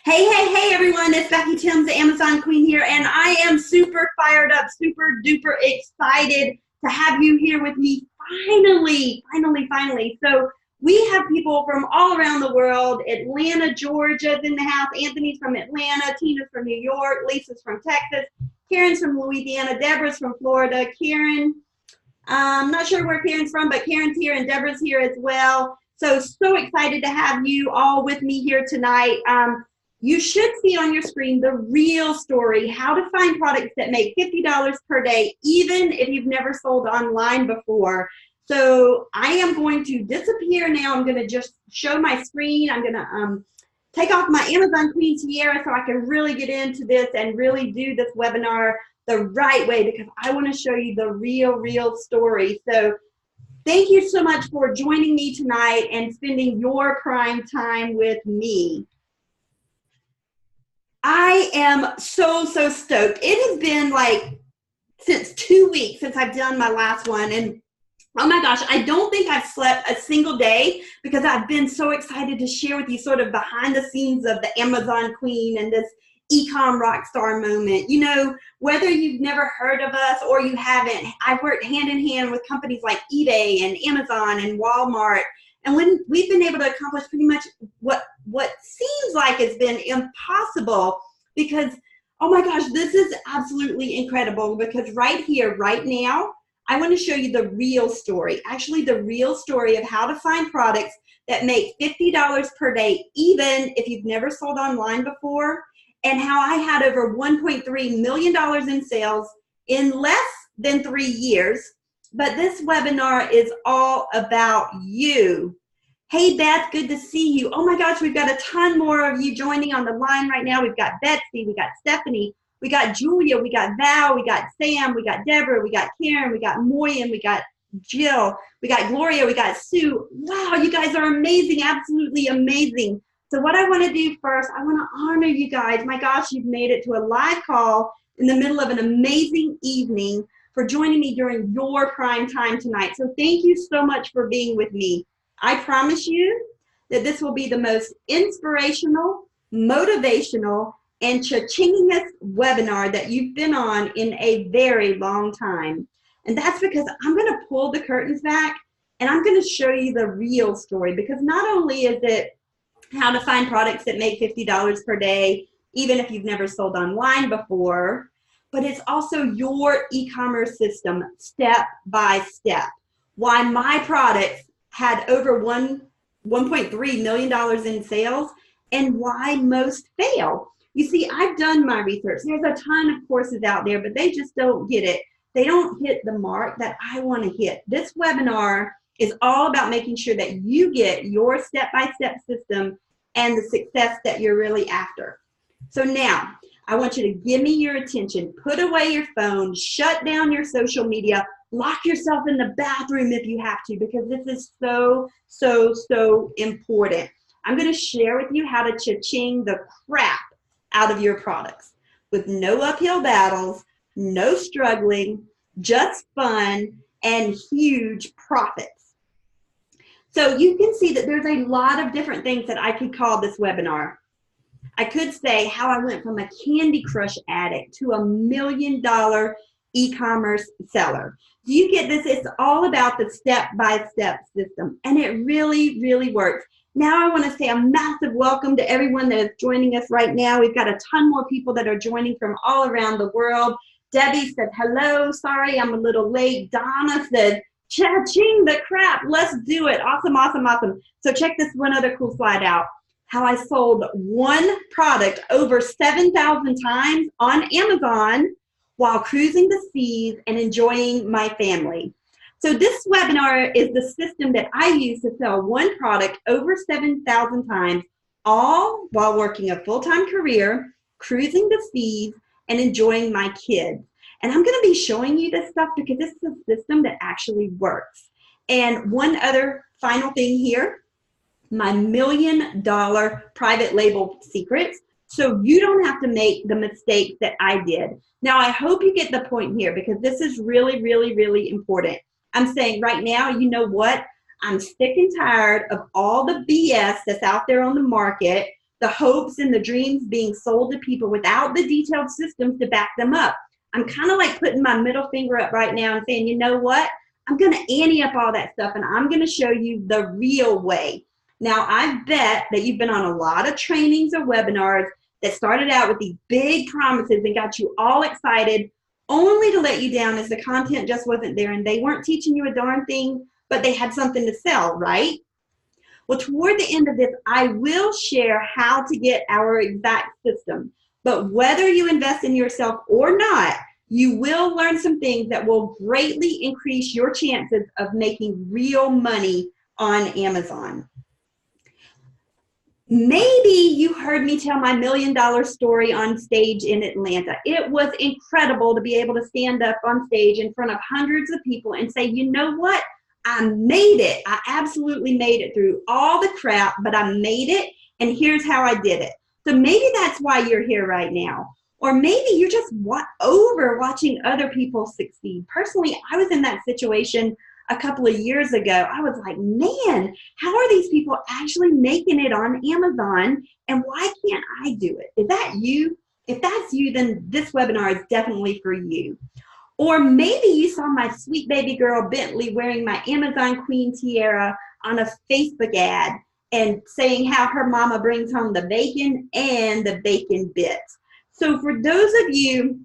Hey everyone, it's Becky Thames, the Amazon Queen here, and I am super fired up, super duper excited to have you here with me finally. So we have people from all around the world. Atlanta, Georgia's in the house. Anthony's from Atlanta. Tina's from New York. Lisa's from Texas. Karen's from Louisiana. Deborah's from Florida. Karen, I'm not sure where Karen's from, but Karen's here and Deborah's here as well. So excited to have you all with me here tonight. You should see on your screen the real story, how to find products that make $50 per day, even if you've never sold online before. So I am going to disappear now. I'm going to just show my screen. I'm going to take off my Amazon Queen Tiara so I can really get into this and really do this webinar the right way, because I want to show you the real story. So thank you so much for joining me tonight and spending your prime time with me. I am so stoked. It has been like since 2 weeks since I've done my last one, and oh my gosh, I don't think I've slept a single day because I've been so excited to share with you sort of behind the scenes of the Amazon Queen and this e-com rock star moment. You know, whether you've never heard of us or you haven't, I've worked hand in hand with companies like eBay and Amazon and Walmart. And when we've been able to accomplish pretty much what seems like it's been impossible, because, oh my gosh, this is absolutely incredible, because right here, right now, I want to show you the real story, actually the real story of how to find products that make $50 per day, even if you've never sold online before, and how I had over $1.3 million in sales in less than 3 years. But this webinar is all about you. Hey Beth, good to see you. Oh my gosh, we've got a ton more of you joining on the line right now. We've got Betsy, we got Stephanie, we got Julia, we got Val, we got Sam, we got Deborah, we got Karen, we got Moyen, we got Jill, we got Gloria, we got Sue. Wow, you guys are amazing, absolutely amazing. So what I want to do first, I want to honor you guys. My gosh, you've made it to a live call in the middle of an amazing evening for joining me during your prime time tonight. So thank you so much for being with me. I promise you that this will be the most inspirational, motivational, and cha-chingest webinar that you've been on in a very long time. And that's because I'm going to pull the curtains back and I'm going to show you the real story, because not only is it how to find products that make $50 per day, even if you've never sold online before, but it's also your e-commerce system step by step. Why my products had over $1.3 million in sales, and why most fail. You see, I've done my research. There's a ton of courses out there, but they just don't get it. They don't hit the mark that I want to hit. This webinar is all about making sure that you get your step-by-step system and the success that you're really after. So now, I want you to give me your attention. Put away your phone, shut down your social media, lock yourself in the bathroom if you have to, because this is so important. I'm going to share with you how to cha-ching the crap out of your products with no uphill battles, no struggling, just fun, and huge profits. So you can see that there's a lot of different things that I could call this webinar. I could say how I went from a Candy Crush addict to $1 million e-commerce seller. Do you get this? It's all about the step-by-step system, and it really works. Now I want to say a massive welcome to everyone that is joining us right now. We've got a ton more people that are joining from all around the world. Debbie said, hello, sorry I'm a little late. Donna said, cha-ching the crap, let's do it. Awesome. So check this one other cool slide out. How I sold one product over 7,000 times on Amazon while cruising the seas and enjoying my family. So this webinar is the system that I use to sell one product over 7,000 times, all while working a full-time career, cruising the seas, and enjoying my kids. And I'm going to be showing you this stuff because this is a system that actually works. And one other final thing here, my $1 million private label secrets, so you don't have to make the mistakes that I did. Now, I hope you get the point here, because this is really important. I'm saying right now, you know what? I'm sick and tired of all the BS that's out there on the market the hopes and the dreams being sold to people without the detailed systems to back them up. I'm kind of like putting my middle finger up right now and saying, you know what? I'm going to ante up all that stuff, and I'm going to show you the real way. Now, I bet that you've been on a lot of trainings or webinars that started out with these big promises and got you all excited, only to let you down as the content just wasn't there and they weren't teaching you a darn thing, but they had something to sell, right? Well, toward the end of this, I will share how to get our exact system. But whether you invest in yourself or not, you will learn some things that will greatly increase your chances of making real money on Amazon. Maybe you heard me tell my $1 million story on stage in Atlanta. It was incredible to be able to stand up on stage in front of hundreds of people and say, you know what? I made it. I absolutely made it through all the crap, but I made it, and here's how I did it. So maybe that's why you're here right now. Or maybe you're just over watching other people succeed. Personally, I was in that situation a couple of years ago. I was like, man, how are these people actually making it on Amazon, and why can't I do it? Is that you? If that's you, then this webinar is definitely for you. Or maybe you saw my sweet baby girl Bentley wearing my Amazon Queen tiara on a Facebook ad and saying how her mama brings home the bacon and the bacon bits. So for those of you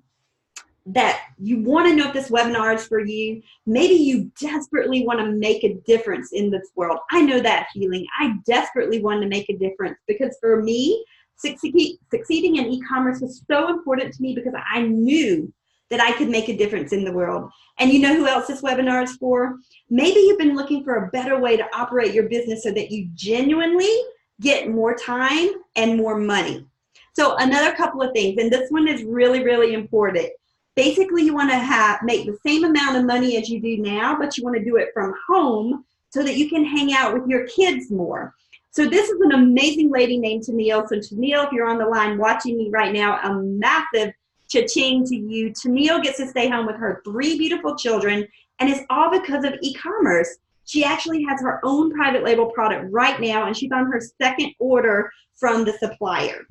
that you want to know if this webinar is for you, maybe you desperately want to make a difference in this world. I know that feeling. I desperately want to make a difference because for me, succeeding in e-commerce was so important to me because I knew that I could make a difference in the world. And you know who else this webinar is for? Maybe you've been looking for a better way to operate your business so that you genuinely get more time and more money. So another couple of things, and this one is really, really important. Basically, you want to make the same amount of money as you do now, but you want to do it from home so that you can hang out with your kids more. So this is an amazing lady named Tennille. So Tennille, if you're on the line watching me right now, a massive cha-ching to you. Tennille gets to stay home with her 3 beautiful children, and it's all because of e-commerce. She actually has her own private label product right now, and she's on her 2nd order from the supplier.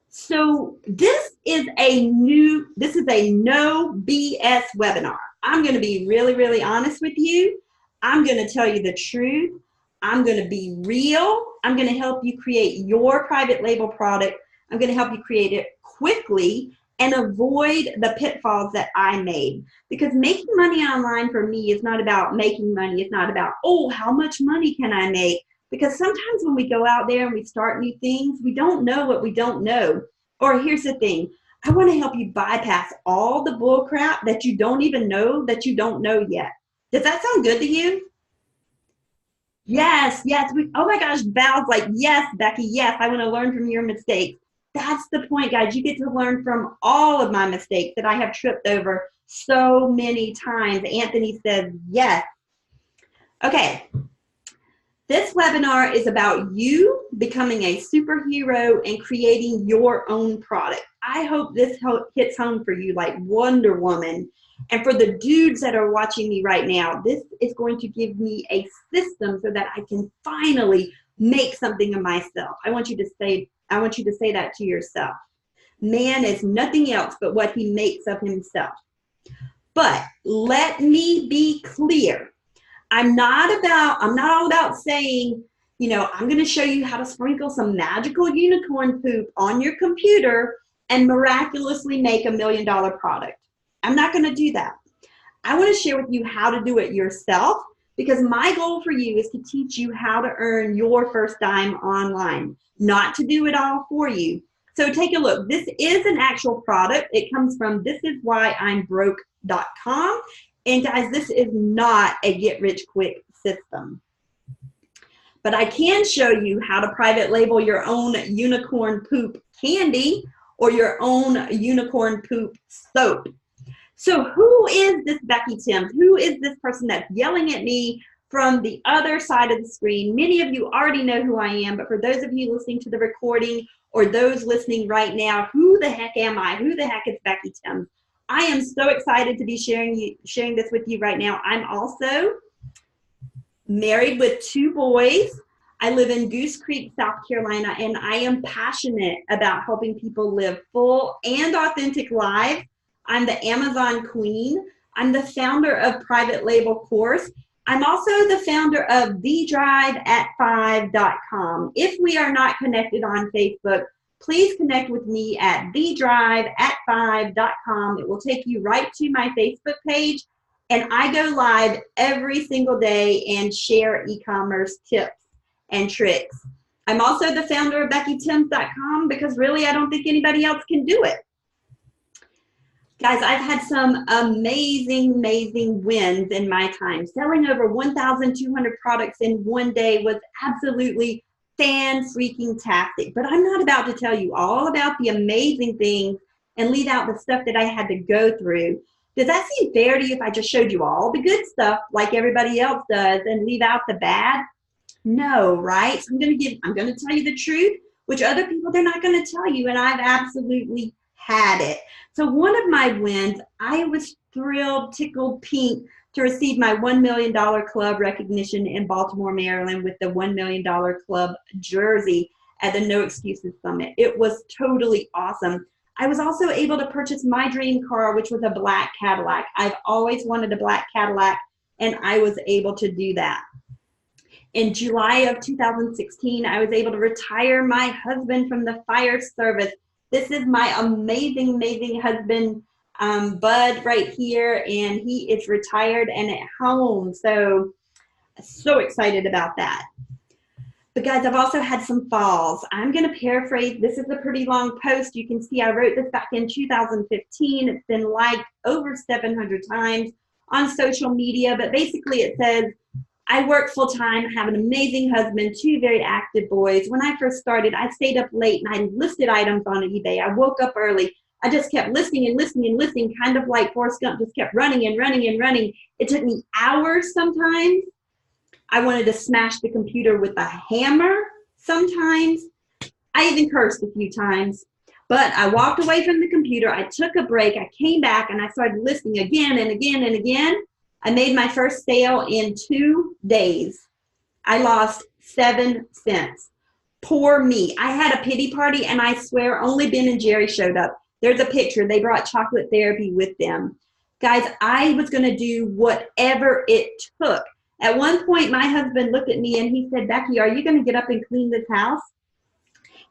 So this is a no BS webinar. I'm going to be really, really honest with you. I'm going to tell you the truth. I'm going to be real. I'm going to help you create your private label product. I'm going to help you create it quickly and avoid the pitfalls that I made. Because making money online for me is not about making money. It's not about, oh, how much money can I make? Because sometimes when we go out there and we start new things, we don't know what we don't know. Or here's the thing, I want to help you bypass all the bull crap that you don't even know that you don't know yet. Does that sound good to you? Yes, yes. Oh my gosh, Val's like, yes, Becky, yes, I want to learn from your mistakes. That's the point, guys. You get to learn from all of my mistakes that I have tripped over so many times. Anthony says yes. Okay. This webinar is about you becoming a superhero and creating your own product. I hope this hits home for you like Wonder Woman. And for the dudes that are watching me right now, this is going to give me a system so that I can finally make something of myself. I want you to say that to yourself. Man is nothing else but what he makes of himself. But let me be clear. I'm not all about saying, you know, I'm going to show you how to sprinkle some magical unicorn poop on your computer and miraculously make $1 million product. I'm not going to do that. I want to share with you how to do it yourself because my goal for you is to teach you how to earn your first dime online, not to do it all for you. So take a look. This is an actual product. It comes from thisiswhyi'mbroke.com. And guys, this is not a get-rich-quick system. But I can show you how to private label your own unicorn poop candy or your own unicorn poop soap. So who is this Becky Thames? Who is this person that's yelling at me from the other side of the screen? Many of you already know who I am, but for those of you listening to the recording or those listening right now, who the heck am I? Who the heck is Becky Thames? I am so excited to be sharing this with you right now. I'm also married with 2 boys. I live in Goose Creek, South Carolina, and I am passionate about helping people live full and authentic lives. I'm the Amazon Queen. I'm the founder of Private Label Course. I'm also the founder of thedriveat5.com. If we are not connected on Facebook, please connect with me at thedriveat5.com. It will take you right to my Facebook page, and I go live every single day and share e-commerce tips and tricks. I'm also the founder of BeckyThames.com because really I don't think anybody else can do it. Guys, I've had some amazing wins in my time. Selling over 1,200 products in one day was absolutely fan-freaking-tastic. But I'm not about to tell you all about the amazing things and leave out the stuff that I had to go through. Does that seem fair to you if I just showed you all the good stuff like everybody else does and leave out the bad? No, right? So I'm going to tell you the truth, which other people, they're not going to tell you, and I've absolutely had it. So one of my wins, I was thrilled, tickled pink to receive my $1 million club recognition in Baltimore, Maryland with the $1 million club jersey at the No Excuses Summit. It was totally awesome. I was also able to purchase my dream car, which was a black Cadillac. I've always wanted a black Cadillac, and I was able to do that. In July of 2016, I was able to retire my husband from the fire service. This is my amazing husband, Bud, right here, and he is retired and at home. So excited about that. But guys, I've also had some falls. I'm going to paraphrase. This is a pretty long post. You can see I wrote this back in 2015. It's been liked over 700 times on social media, but basically it says, I work full-time, have an amazing husband, 2 very active boys. When I first started, I stayed up late and I listed items on eBay. I woke up early. I just kept listing and listing and listing, kind of like Forrest Gump, just kept running and running and running. It took me hours sometimes. I wanted to smash the computer with a hammer sometimes. I even cursed a few times. But I walked away from the computer. I took a break. I came back and I started listing again and again and again. I made my first sale in 2 days. I lost 7 cents. Poor me. I had a pity party, and I swear only Ben and Jerry showed up. There's a picture. They brought chocolate therapy with them. Guys, I was going to do whatever it took. At one point, my husband looked at me and he said, Becky, are you going to get up and clean this house?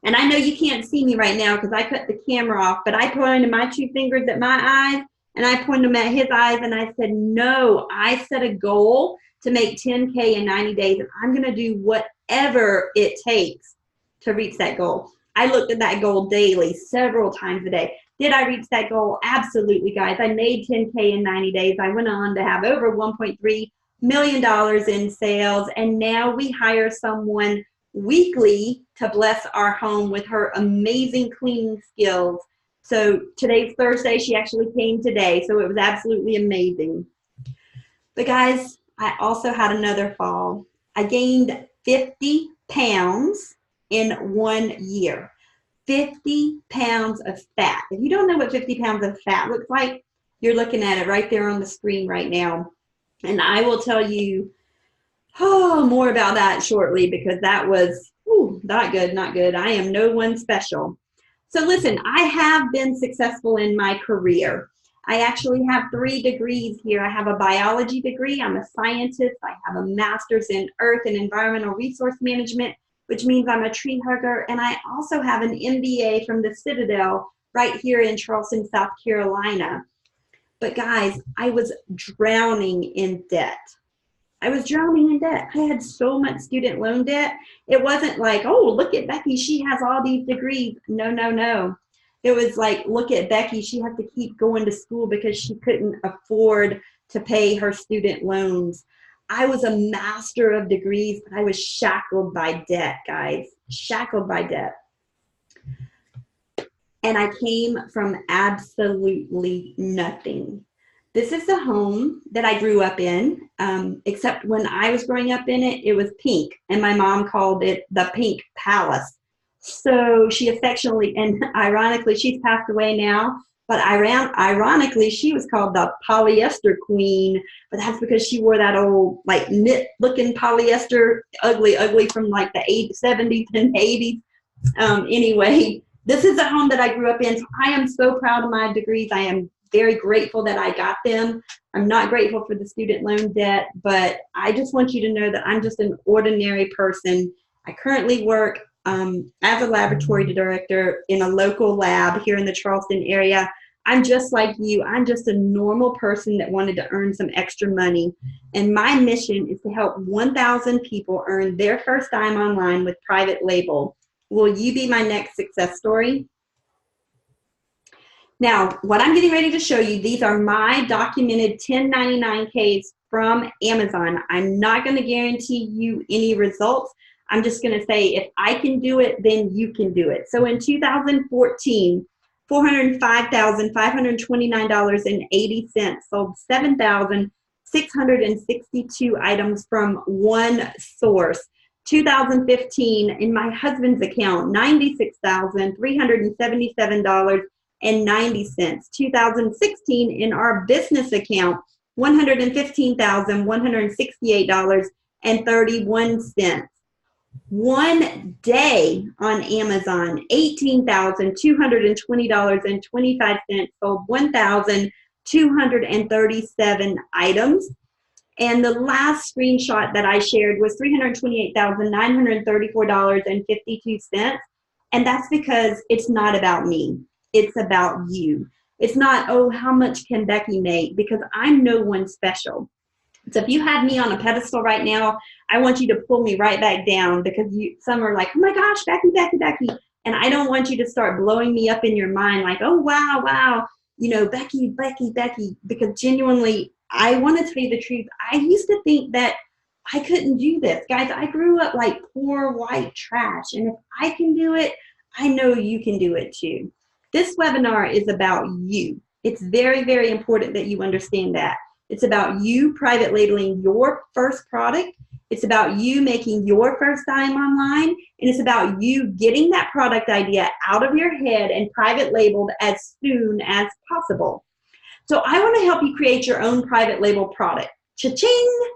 And I know you can't see me right now because I cut the camera off, but I pointed my 2 fingers at my eyes, and I pointed them at his eyes, and I said, no, I set a goal to make 10K in 90 days, and I'm going to do whatever it takes to reach that goal. I looked at that goal daily, several times a day. Did I reach that goal? Absolutely, guys. I made 10K in 90 days. I went on to have over $1.3 million in sales, and now we hire someone weekly to bless our home with her amazing cleaning skills. So today's Thursday. She actually came today, so it was absolutely amazing. But guys, I also had another fall. I gained 50 pounds in 1 year. 50 pounds of fat. If you don't know what 50 pounds of fat looks like, you're looking at it right there on the screen right now. And I will tell you more about that shortly, because that was not good, not good. I am no one special. So listen, I have been successful in my career. I actually have 3 degrees here. I have a biology degree. I'm a scientist. I have a master's in earth and environmental resource management, which means I'm a tree hugger. And I also have an MBA from the Citadel right here in Charleston, South Carolina. But guys, I was drowning in debt. I was drowning in debt. I had so much student loan debt. It wasn't like, oh, look at Becky, she has all these degrees. No, no, no. It was like, look at Becky, she has to keep going to school because she couldn't afford to pay her student loans. I was a master of degrees, but I was shackled by debt, guys. Shackled by debt. And I came from absolutely nothing. This is the home that I grew up in, except when I was growing up in it, it was pink, and my mom called it the Pink Palace. So she affectionately, and ironically, she's passed away now, But ironically, she was called the polyester queen, but that's because she wore that old like knit looking polyester, ugly from like the 70s and 80s. Anyway, this is a home that I grew up in. So I am so proud of my degrees. I am very grateful that I got them. I'm not grateful for the student loan debt, but I just want you to know that I'm just an ordinary person. I currently work as a laboratory director in a local lab here in the Charleston area. I'm just like you. I'm just a normal person that wanted to earn some extra money. And my mission is to help 1,000 people earn their first dime online with private label. Will you be my next success story? Now, what I'm getting ready to show you, these are my documented 1099Ks from Amazon. I'm not going to guarantee you any results. I'm just going to say, if I can do it, then you can do it. So in 2014, $405,529.80, sold 7,662 items from one source. 2015, in my husband's account, $96,377.90. 2016, in our business account, $115,168.31. One day on Amazon, $18,220.25, sold 1,237 items. And the last screenshot that I shared was $328,934.52. And that's because it's not about me. It's about you. It's not, oh, how much can Becky make? Because I'm no one special. So if you have me on a pedestal right now, I want you to pull me right back down, because some are like, oh my gosh, Becky, Becky, Becky. And I don't want you to start blowing me up in your mind like, oh, wow, you know, Becky, Becky, Becky, because genuinely, I want to tell you the truth. I used to think that I couldn't do this. Guys, I grew up like poor white trash. And if I can do it, I know you can do it too. This webinar is about you. It's very, very important that you understand that. It's about you private labeling your first product. It's about you making your first dime online. And it's about you getting that product idea out of your head and private labeled as soon as possible. So I want to help you create your own private label product. Cha-ching!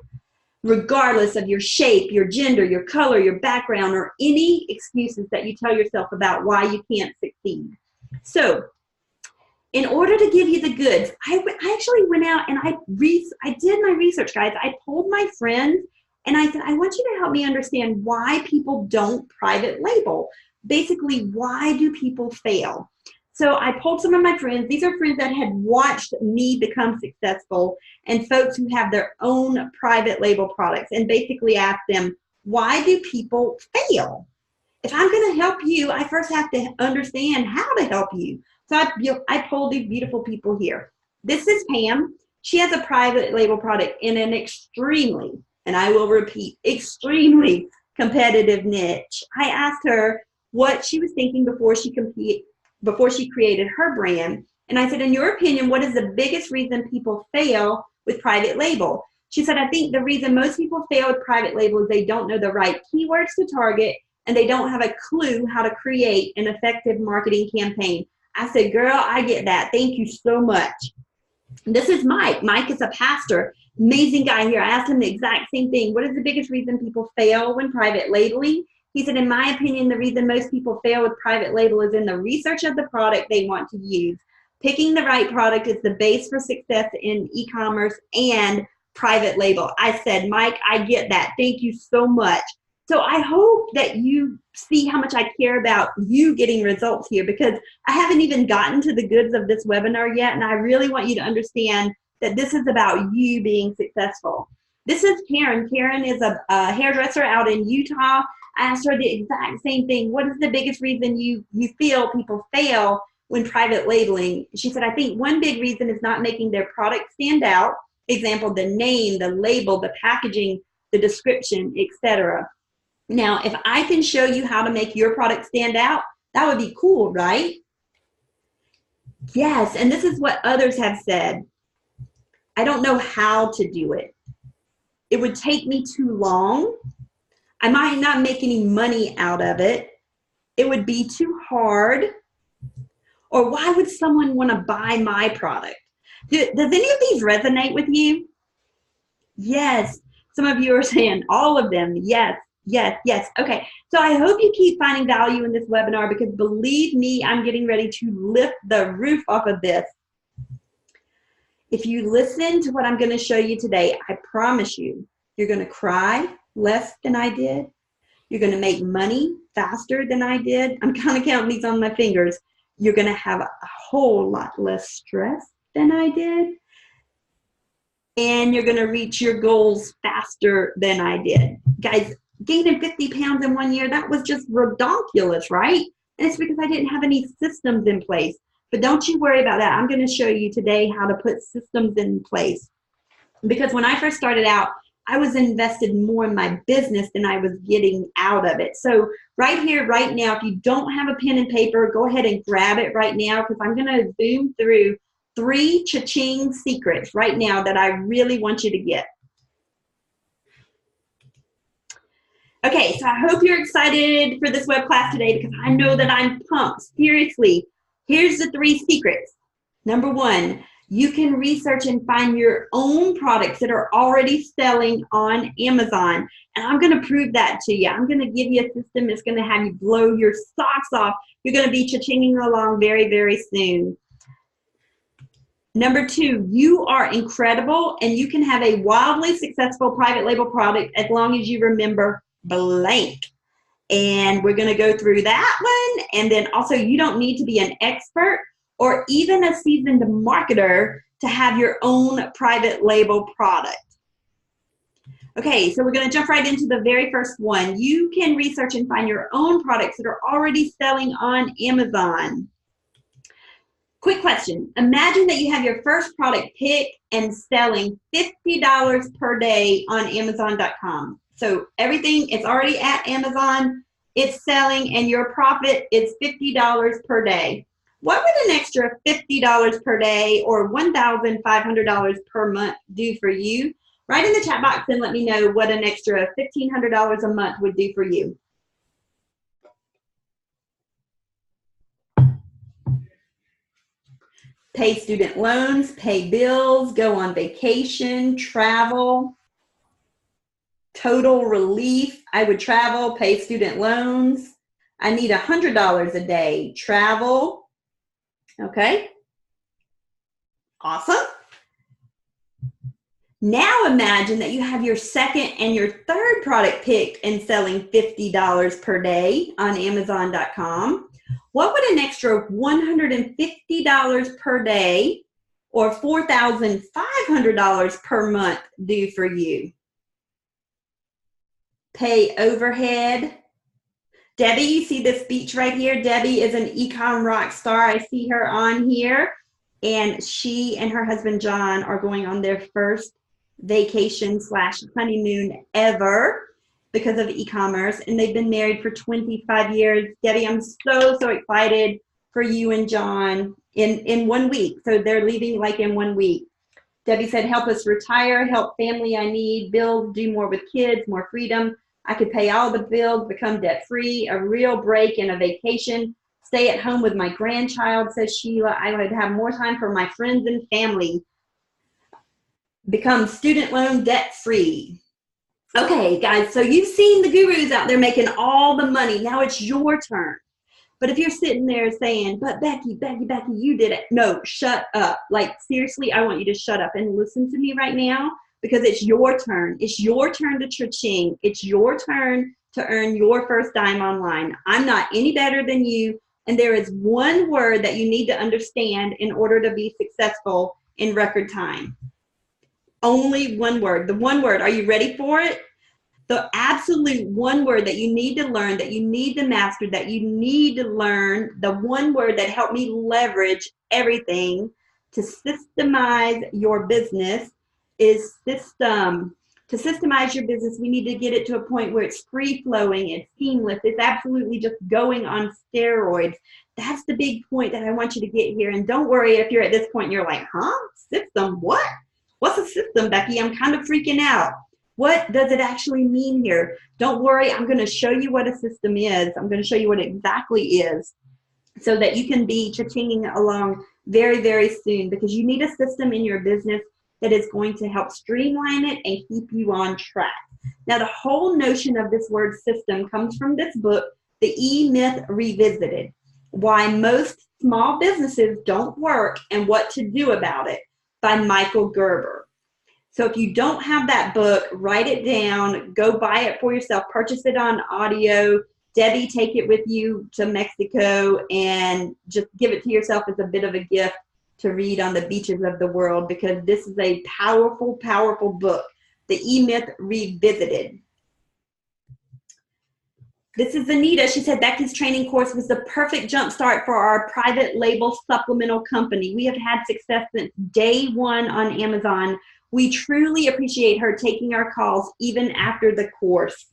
Regardless of your shape, your gender, your color, your background, or any excuses that you tell yourself about why you can't succeed. So in order to give you the goods, I actually went out and I did my research, guys. I polled my friends and I said, I want you to help me understand why people don't private label. Basically, why do people fail? So I polled some of my friends. These are friends that had watched me become successful and folks who have their own private label products, and basically asked them, why do people fail? If I'm going to help you, I first have to understand how to help you. So I polled these beautiful people here. This is Pam. She has a private label product in an extremely, and I will repeat, extremely competitive niche. I asked her what she was thinking before she created her brand. And I said, in your opinion, what is the biggest reason people fail with private label? She said, I think the reason most people fail with private label is they don't know the right keywords to target, and they don't have a clue how to create an effective marketing campaign. I said, girl, I get that. Thank you so much. This is Mike. Mike is a pastor. Amazing guy here. I asked him the exact same thing. What is the biggest reason people fail when private labeling? He said, in my opinion, the reason most people fail with private label is in the research of the product they want to use. Picking the right product is the base for success in e-commerce and private label. I said, Mike, I get that. Thank you so much. So I hope that you see how much I care about you getting results here, because I haven't even gotten to the goods of this webinar yet, and I really want you to understand that this is about you being successful. This is Karen. Karen is a hairdresser out in Utah. I asked her the exact same thing. What is the biggest reason you feel people fail when private labeling? She said, I think one big reason is not making their product stand out. Example, the name, the label, the packaging, the description, etc. Now, if I can show you how to make your product stand out, that would be cool, right? Yes, and this is what others have said. I don't know how to do it. It would take me too long. I might not make any money out of it. It would be too hard. Or why would someone want to buy my product? Does any of these resonate with you? Yes. Some of you are saying all of them. Yes, yes, yes. Okay. So I hope you keep finding value in this webinar, because believe me, I'm getting ready to lift the roof off of this. If you listen to what I'm going to show you today, I promise you, you're going to cry less than I did. You're going to make money faster than I did. I'm kind of counting these on my fingers. You're going to have a whole lot less stress than I did. And you're going to reach your goals faster than I did. Guys, gaining 50 pounds in 1 year, that was just ridiculous, right? And it's because I didn't have any systems in place. But don't you worry about that. I'm going to show you today how to put systems in place. Because when I first started out, I was invested more in my business than I was getting out of it. So right here, right now, if you don't have a pen and paper, go ahead and grab it right now, because I'm going to zoom through 3 Cha-Ching secrets right now that I really want you to get. Okay, so I hope you're excited for this web class today, because I know that I'm pumped. Seriously, here's the 3 secrets. Number 1, you can research and find your own products that are already selling on Amazon. And I'm going to prove that to you. I'm going to give you a system that's going to have you blow your socks off. You're going to be cha-chinging along very, very soon. Number 2, you are incredible, and you can have a wildly successful private label product as long as you remember blank. And we're going to go through that one. And then also, you don't need to be an expert or even a seasoned marketer to have your own private label product. Okay, so we're going to jump right into the very first one. You can research and find your own products that are already selling on Amazon. Quick question. Imagine that you have your first product picked and selling $50 per day on Amazon.com. So everything is already at Amazon, it's selling, and your profit is $50 per day. What would an extra $50 per day or $1,500 per month do for you? Write in the chat box and let me know what an extra $1,500 a month would do for you. Pay student loans, pay bills, go on vacation, travel. Total relief. I would travel, pay student loans. I need $100 a day. Travel. Okay. Awesome. Now imagine that you have your second and your third product picked and selling $50 per day on Amazon.com. What would an extra $150 per day or $4,500 per month do for you? Pay overhead. Debbie, you see this speech right here? Debbie is an e-com rock star. I see her on here. And she and her husband, John, are going on their first vacation / honeymoon ever because of e-commerce. And they've been married for 25 years. Debbie, I'm so, so excited for you and John in 1 week. So they're leaving like in 1 week. Debbie said, help us retire, help family I need, build, do more with kids, more freedom. I could pay all the bills, become debt-free, a real break and a vacation, stay at home with my grandchild, says Sheila. I would have more time for my friends and family, become student loan debt-free. Okay, guys, so you've seen the gurus out there making all the money. Now it's your turn. But if you're sitting there saying, but Becky, you did it. No, shut up. Like, seriously, I want you to shut up and listen to me right now, because it's your turn. It's your turn to cha-ching. It's your turn to earn your first dime online. I'm not any better than you, and there is one word that you need to understand in order to be successful in record time. Only one word. The one word. Are you ready for it? The absolute one word that you need to learn, that you need to master, that you need to learn, the one word that helped me leverage everything to systemize your business is system. To systemize your business, we need to get it to a point where it's free-flowing, it's seamless, it's absolutely just going on steroids. That's the big point that I want you to get here. And don't worry if you're at this point and you're like, huh? System? What? What's a system, Becky? I'm kind of freaking out. What does it actually mean here? Don't worry, I'm going to show you what a system is. I'm going to show you what it exactly is. so that you can be cha-chinging along very, very soon, because you need a system in your business that is going to help streamline it and keep you on track. Now, the whole notion of this word system comes from this book, The E-Myth Revisited: Why Most Small Businesses Don't Work and What to Do About It, by Michael Gerber. So if you don't have that book, write it down, go buy it for yourself, purchase it on audio. Debbie, take it with you to Mexico and just give it to yourself as a bit of a gift to read on the beaches of the world, because this is a powerful, powerful book. The E-Myth Revisited. This is Anita. She said Becky's training course was the perfect jumpstart for our private label supplemental company. We have had success since day one on Amazon. We truly appreciate her taking our calls even after the course.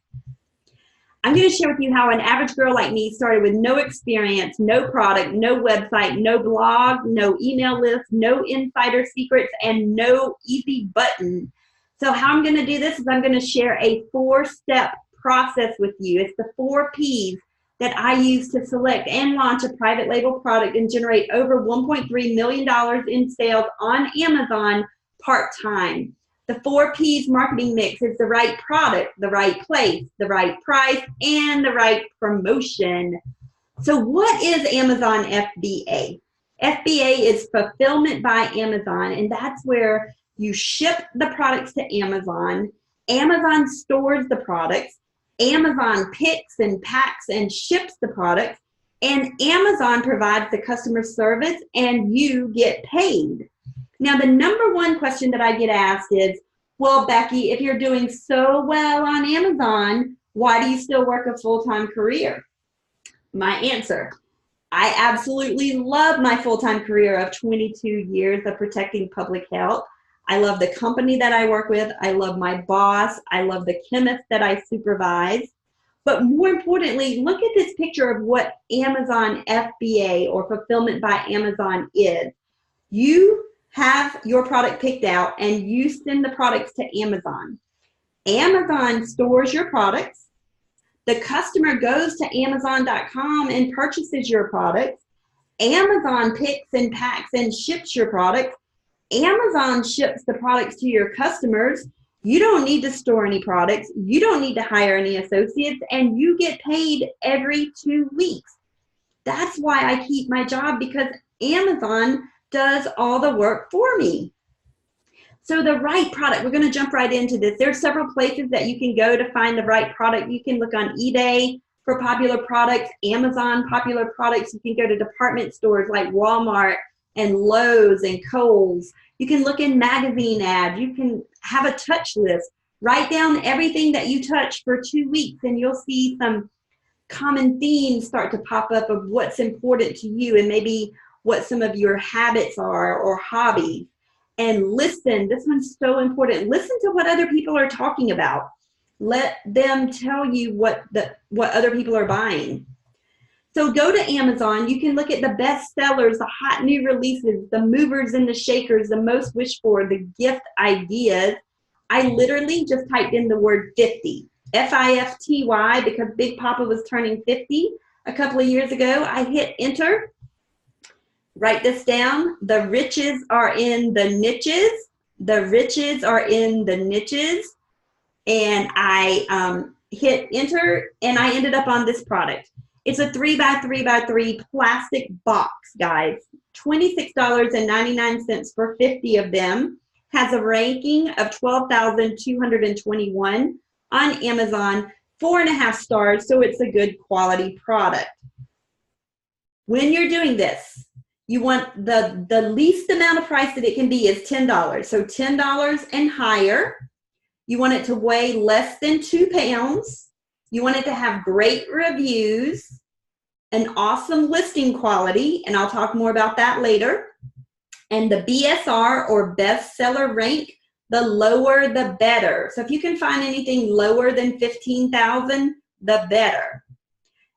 I'm going to share with you how an average girl like me started with no experience, no product, no website, no blog, no email list, no insider secrets, and no easy button. So how I'm going to do this is I'm going to share a 4-step process with you. It's the 4 P's that I use to select and launch a private label product and generate over $1.3 million in sales on Amazon part-time. The 4 P's marketing mix is the right product, the right place, the right price, and the right promotion. So what is Amazon FBA? FBA is Fulfillment by Amazon, and that's where you ship the products to Amazon. Amazon stores the products. Amazon picks and packs and ships the products. And Amazon provides the customer service, and you get paid. Now, the number one question that I get asked is, well, Becky, if you're doing so well on Amazon, why do you still work a full-time career? My answer, I absolutely love my full-time career of 22 years of protecting public health. I love the company that I work with. I love my boss. I love the chemist that I supervise. But more importantly, look at this picture of what Amazon FBA, or Fulfillment by Amazon, is. You have your product picked out and you send the products to Amazon. Amazon stores your products. The customer goes to Amazon.com and purchases your products. Amazon picks and packs and ships your products. Amazon ships the products to your customers. You don't need to store any products. You don't need to hire any associates, and you get paid every 2 weeks. That's why I keep my job, because Amazon does all the work for me. So the right product, we're going to jump right into this. There are several places that you can go to find the right product. You can look on eBay for popular products, Amazon popular products. You can go to department stores like Walmart and Lowe's and Kohl's. You can look in magazine ads. You can have a touch list. Write down everything that you touch for 2 weeks, and you'll see some common themes start to pop up of what's important to you and maybe what some of your habits are or hobbies. And listen, this one's so important. Listen to what other people are talking about. Let them tell you what other people are buying. So go to Amazon. You can look at the best sellers, the hot new releases, the movers and the shakers, the most wished for, the gift ideas. I literally just typed in the word 50, F-I-F-T-Y, because Big Papa was turning 50 a couple of years ago. I hit enter. Write this down. The riches are in the niches. The riches are in the niches. And I hit enter, and I ended up on this product. It's a 3x3x3 plastic box, guys. $26.99 for 50 of them. Has a ranking of 12,221 on Amazon, 4.5 stars, so it's a good quality product. When you're doing this, you want the least amount of price that it can be is $10. So $10 and higher. You want it to weigh less than 2 pounds. You want it to have great reviews, an awesome listing quality, and I'll talk more about that later. And the BSR, or bestseller rank, the lower the better. So if you can find anything lower than 15,000, the better.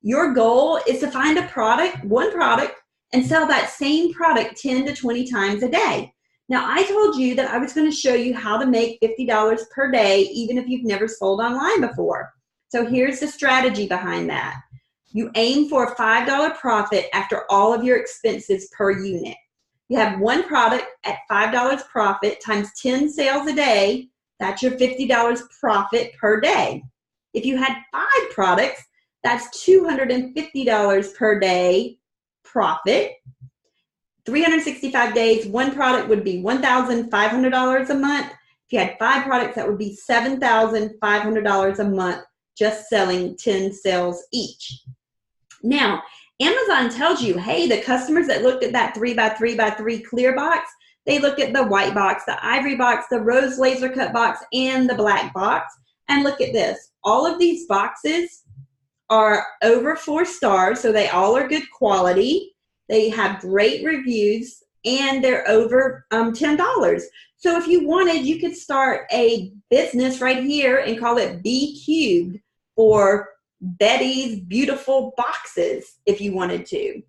Your goal is to find a product, one product, and sell that same product 10 to 20 times a day. Now, I told you that I was going to show you how to make $50 per day, even if you've never sold online before. So here's the strategy behind that. You aim for a $5 profit after all of your expenses per unit. You have one product at $5 profit times 10 sales a day. That's your $50 profit per day. If you had 5 products, that's $250 per day profit. 365 days, one product would be $1,500 a month. If you had 5 products, that would be $7,500 a month just selling 10 sales each. Now, Amazon tells you, hey, the customers that looked at that 3x3x3 clear box, they looked at the white box, the ivory box, the rose laser cut box, and the black box. And look at this. All of these boxes are over 4 stars, so they all are good quality. They have great reviews, and they're over $10. So if you wanted, you could start a business right here and call it B Cubed for Betty's Beautiful Boxes if you wanted to.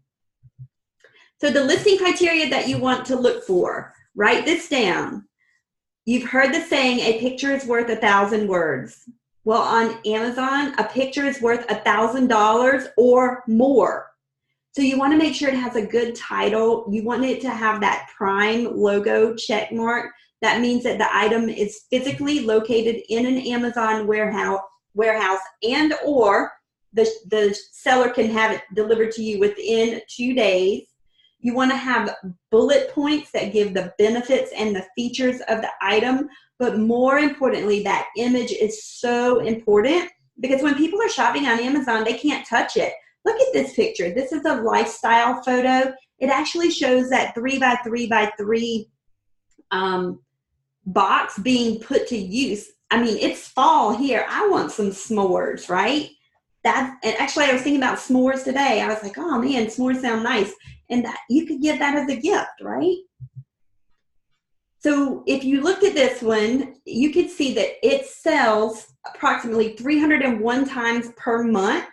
So the listing criteria that you want to look for, write this down. You've heard the saying, a picture is worth 1,000 words. Well, on Amazon, a picture is worth $1,000 or more. So you want to make sure it has a good title. You want it to have that Prime logo check mark. That means that the item is physically located in an Amazon warehouse and or the seller can have it delivered to you within 2 days. You want to have bullet points that give the benefits and the features of the item, but more importantly, that image is so important because when people are shopping on Amazon, they can't touch it. Look at this picture. This is a lifestyle photo. It actually shows that 3x3x3 box being put to use. I mean, it's fall here. I want some s'mores, right? And actually, I was thinking about s'mores today. I was like, oh man, s'mores sound nice. And that, you could give that as a gift, right? So if you looked at this one, you could see that it sells approximately 301 times per month.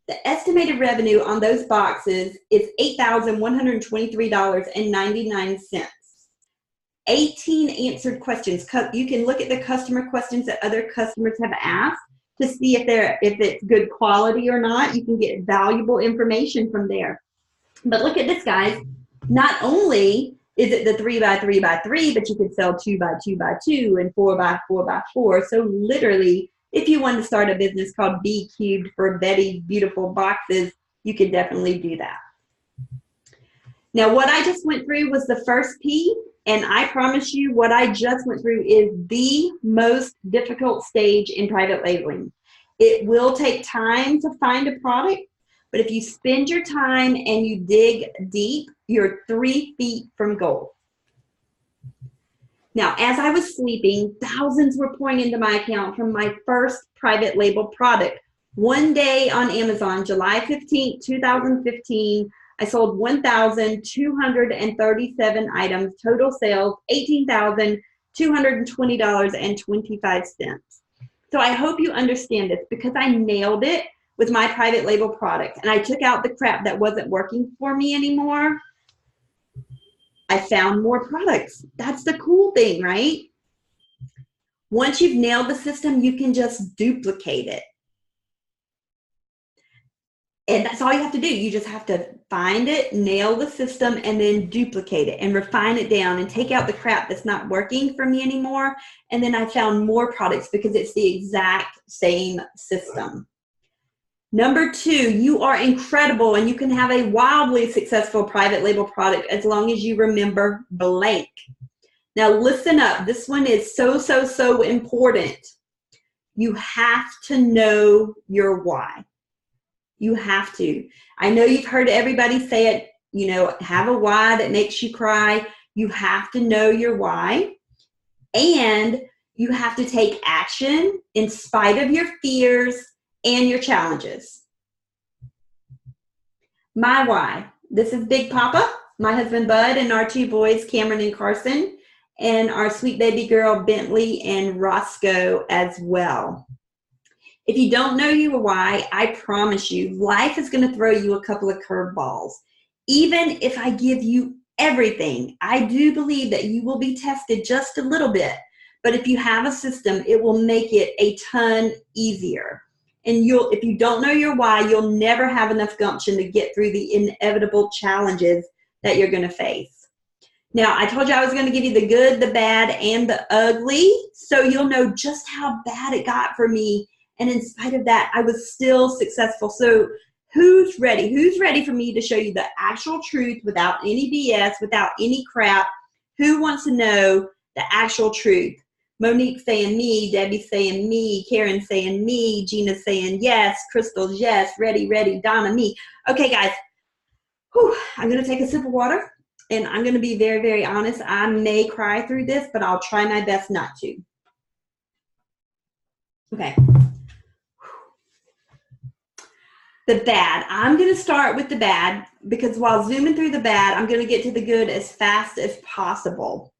The estimated revenue on those boxes is $8,123.99. 18 answered questions. You can look at the customer questions that other customers have asked to see if it's good quality or not. You can get valuable information from there. But look at this, guys. Not only is it the 3x3x3, but you could sell 2x2x2 and 4x4x4. So literally, if you want to start a business called B Cubed for Betty's Beautiful Boxes, you could definitely do that. Now, what I just went through was the first P, and I promise you what I just went through is the most difficult stage in private labeling. It will take time to find a product, but if you spend your time and you dig deep, you're 3 feet from gold. Now, as I was sleeping, thousands were pouring into my account from my first private label product. One day on Amazon, July 15, 2015, I sold 1,237 items, total sales $18,220.25. So I hope you understand this because I nailed it with my private label product and I took out the crap that wasn't working for me anymore. I found more products. That's the cool thing, right? Once you've nailed the system, you can just duplicate it. And that's all you have to do. You just have to find it, nail the system, and then duplicate it and refine it down and take out the crap that's not working for me anymore. And then I found more products because it's the exact same system. Number 2, you are incredible and you can have a wildly successful private label product as long as you remember blank. Now listen up. This one is so, so, so important. You have to know your why. You have to. I know you've heard everybody say it, you know, have a why that makes you cry. You have to know your why. And you have to take action in spite of your fears and your challenges. My why. This is Big Papa, my husband Bud, and our 2 boys, Cameron and Carson, and our sweet baby girl, Bentley and Roscoe as well. If you don't know your why, I promise you, life is going to throw you a couple of curveballs. Even if I give you everything, I do believe that you will be tested just a little bit. But if you have a system, it will make it a ton easier. And if you don't know your why, you'll never have enough gumption to get through the inevitable challenges that you're going to face. Now, I told you I was going to give you the good, the bad, and the ugly, so you'll know just how bad it got for me. And in spite of that, I was still successful. So who's ready? Who's ready for me to show you the actual truth without any BS, without any crap? Who wants to know the actual truth? Monique saying me, Debbie saying me, Karen saying me, Gina saying yes, Crystal's yes, ready, Donna, me. Okay, guys, I'm going to take a sip of water, and I'm going to be very, very honest. I may cry through this, but I'll try my best not to. Okay. The bad. I'm going to start with the bad, because while zooming through the bad, I'm going to get to the good as fast as possible.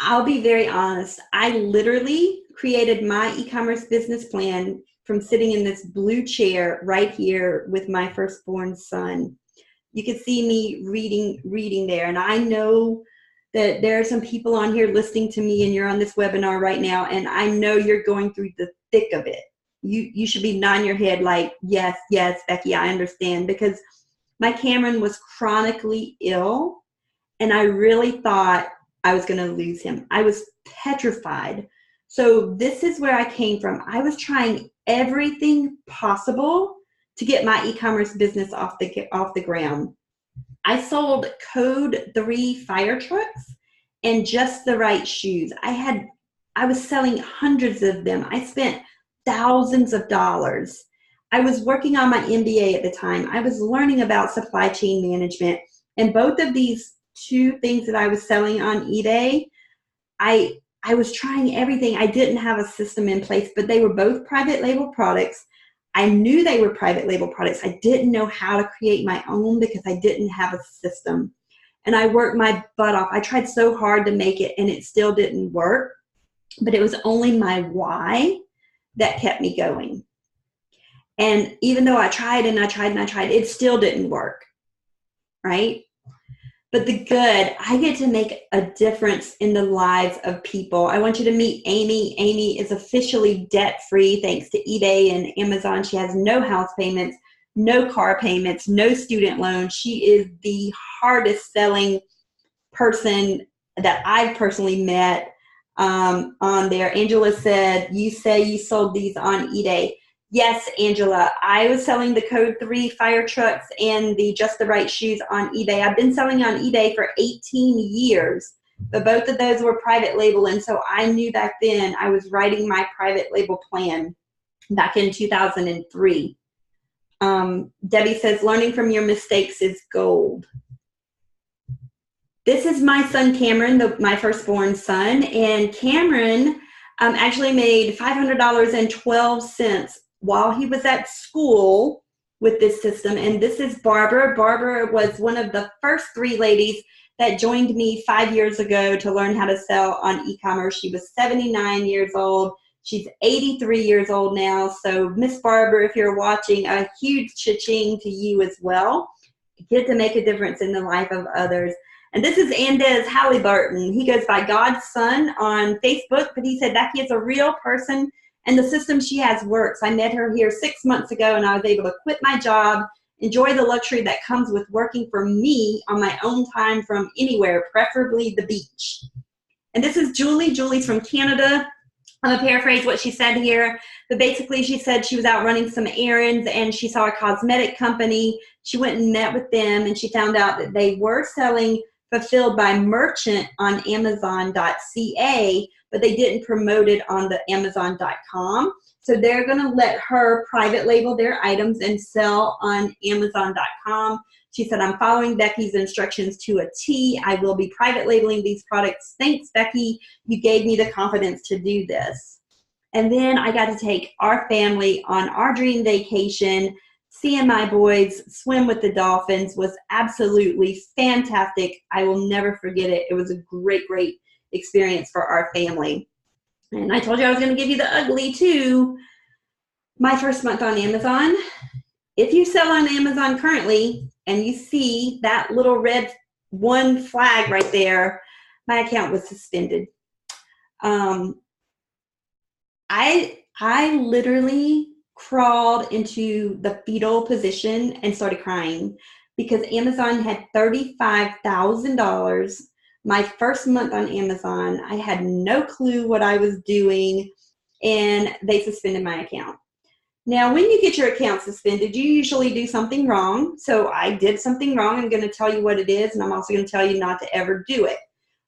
I'll be very honest. I literally created my e-commerce business plan from sitting in this blue chair right here with my firstborn son. You can see me reading there. And I know that there are some people on here listening to me, and you're on this webinar right now, and I know you're going through the thick of it. You should be nodding your head like, yes, Becky, I understand, because my Cameron was chronically ill, and I really thought I was going to lose him. I was petrified. So this is where I came from. I was trying everything possible to get my e-commerce business off the ground. I sold Code 3 fire trucks and Just the Right shoes. I was selling hundreds of them. I spent thousands of dollars. I was working on my MBA at the time. I was learning about supply chain management, and both of these two things that I was selling on eBay, I was trying everything. I didn't have a system in place, but they were both private label products. I knew they were private label products. I didn't know how to create my own because I didn't have a system. And I worked my butt off. I tried so hard to make it, and it still didn't work. But it was only my why that kept me going. And even though I tried and I tried and I tried, it still didn't work, right? But the good, I get to make a difference in the lives of people. I want you to meet Amy. Amy is officially debt-free thanks to eBay and Amazon. She has no house payments, no car payments, no student loans. She is the hardest selling person that I've personally met on there. Angela said, you say you sold these on eBay. Yes, Angela, I was selling the Code 3 fire trucks and the Just the Right shoes on eBay. I've been selling on eBay for 18 years, but both of those were private label. And so I knew back then I was writing my private label plan back in 2003. Debbie says, learning from your mistakes is gold. This is my son, Cameron, my firstborn son. And Cameron actually made $500.12 while he was at school with this system. And this is Barbara. Barbara was one of the first 3 ladies that joined me 5 years ago to learn how to sell on e-commerce. She was 79 years old. She's 83 years old now. So Miss Barbara, if you're watching, a huge cha-ching to you as well. You get to make a difference in the life of others. And this is Andez Halliburton. He goes by God's Son on Facebook, but he said Becky is a real person, and the system she has works. I met her here 6 months ago, and I was able to quit my job, enjoy the luxury that comes with working for me on my own time from anywhere, preferably the beach. And this is Julie. Julie's from Canada. I'm going to paraphrase what she said here, but basically she said she was out running some errands and she saw a cosmetic company. She went and met with them, and she found out that they were selling fulfilled by merchant on Amazon.ca, but they didn't promote it on the Amazon.com. So they're going to let her private label their items and sell on Amazon.com. She said, I'm following Becky's instructions to a T. I will be private labeling these products. Thanks, Becky. You gave me the confidence to do this. And then I got to take our family on our dream vacation. Seeing my boys swim with the dolphins was absolutely fantastic. I will never forget it. It was a great, great experience for our family. And I told you I was going to give you the ugly too. My first month on Amazon. If you sell on Amazon currently and you see that little red 1 flag right there, my account was suspended. I literally crawled into the fetal position and started crying because Amazon had $35,000. My first month on Amazon, I had no clue what I was doing, and they suspended my account. Now, when you get your account suspended, you usually do something wrong. So I did something wrong. I'm going to tell you what it is, and I'm also going to tell you not to ever do it.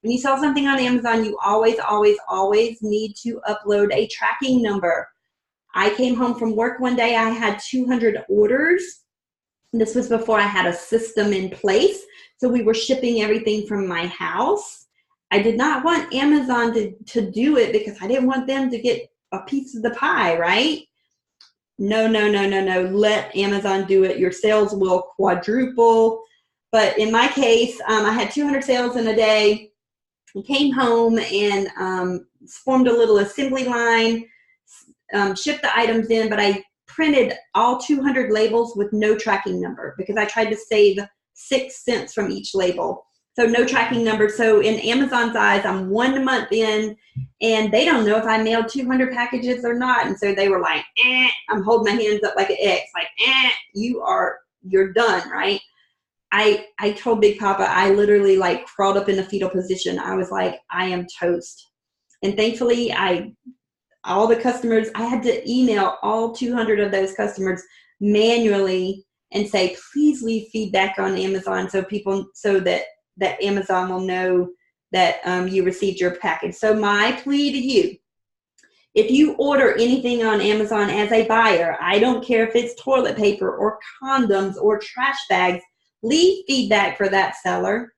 When you sell something on Amazon, you always, always, always need to upload a tracking number. I came home from work one day. I had 200 orders. This was before I had a system in place. So we were shipping everything from my house. I did not want Amazon to do it because I didn't want them to get a piece of the pie, right? No, no, no, no, no. Let Amazon do it. Your sales will quadruple. But in my case, I had 200 sales in a day. I came home and formed a little assembly line, shipped the items in, but I printed all 200 labels with no tracking number because I tried to save 6 cents from each label. So no tracking number. So in Amazon's eyes, I'm 1 month in, and they don't know if I mailed 200 packages or not. And so they were like, I'm holding my hands up like an X, like, you're done, right? I told Big Papa, I literally like crawled up in the fetal position. I was like, I am toast. And thankfully, all the customers, I had to email all 200 of those customers manually and say, please leave feedback on Amazon so that Amazon will know that you received your package. So my plea to you, if you order anything on Amazon as a buyer, I don't care if it's toilet paper or condoms or trash bags, leave feedback for that seller,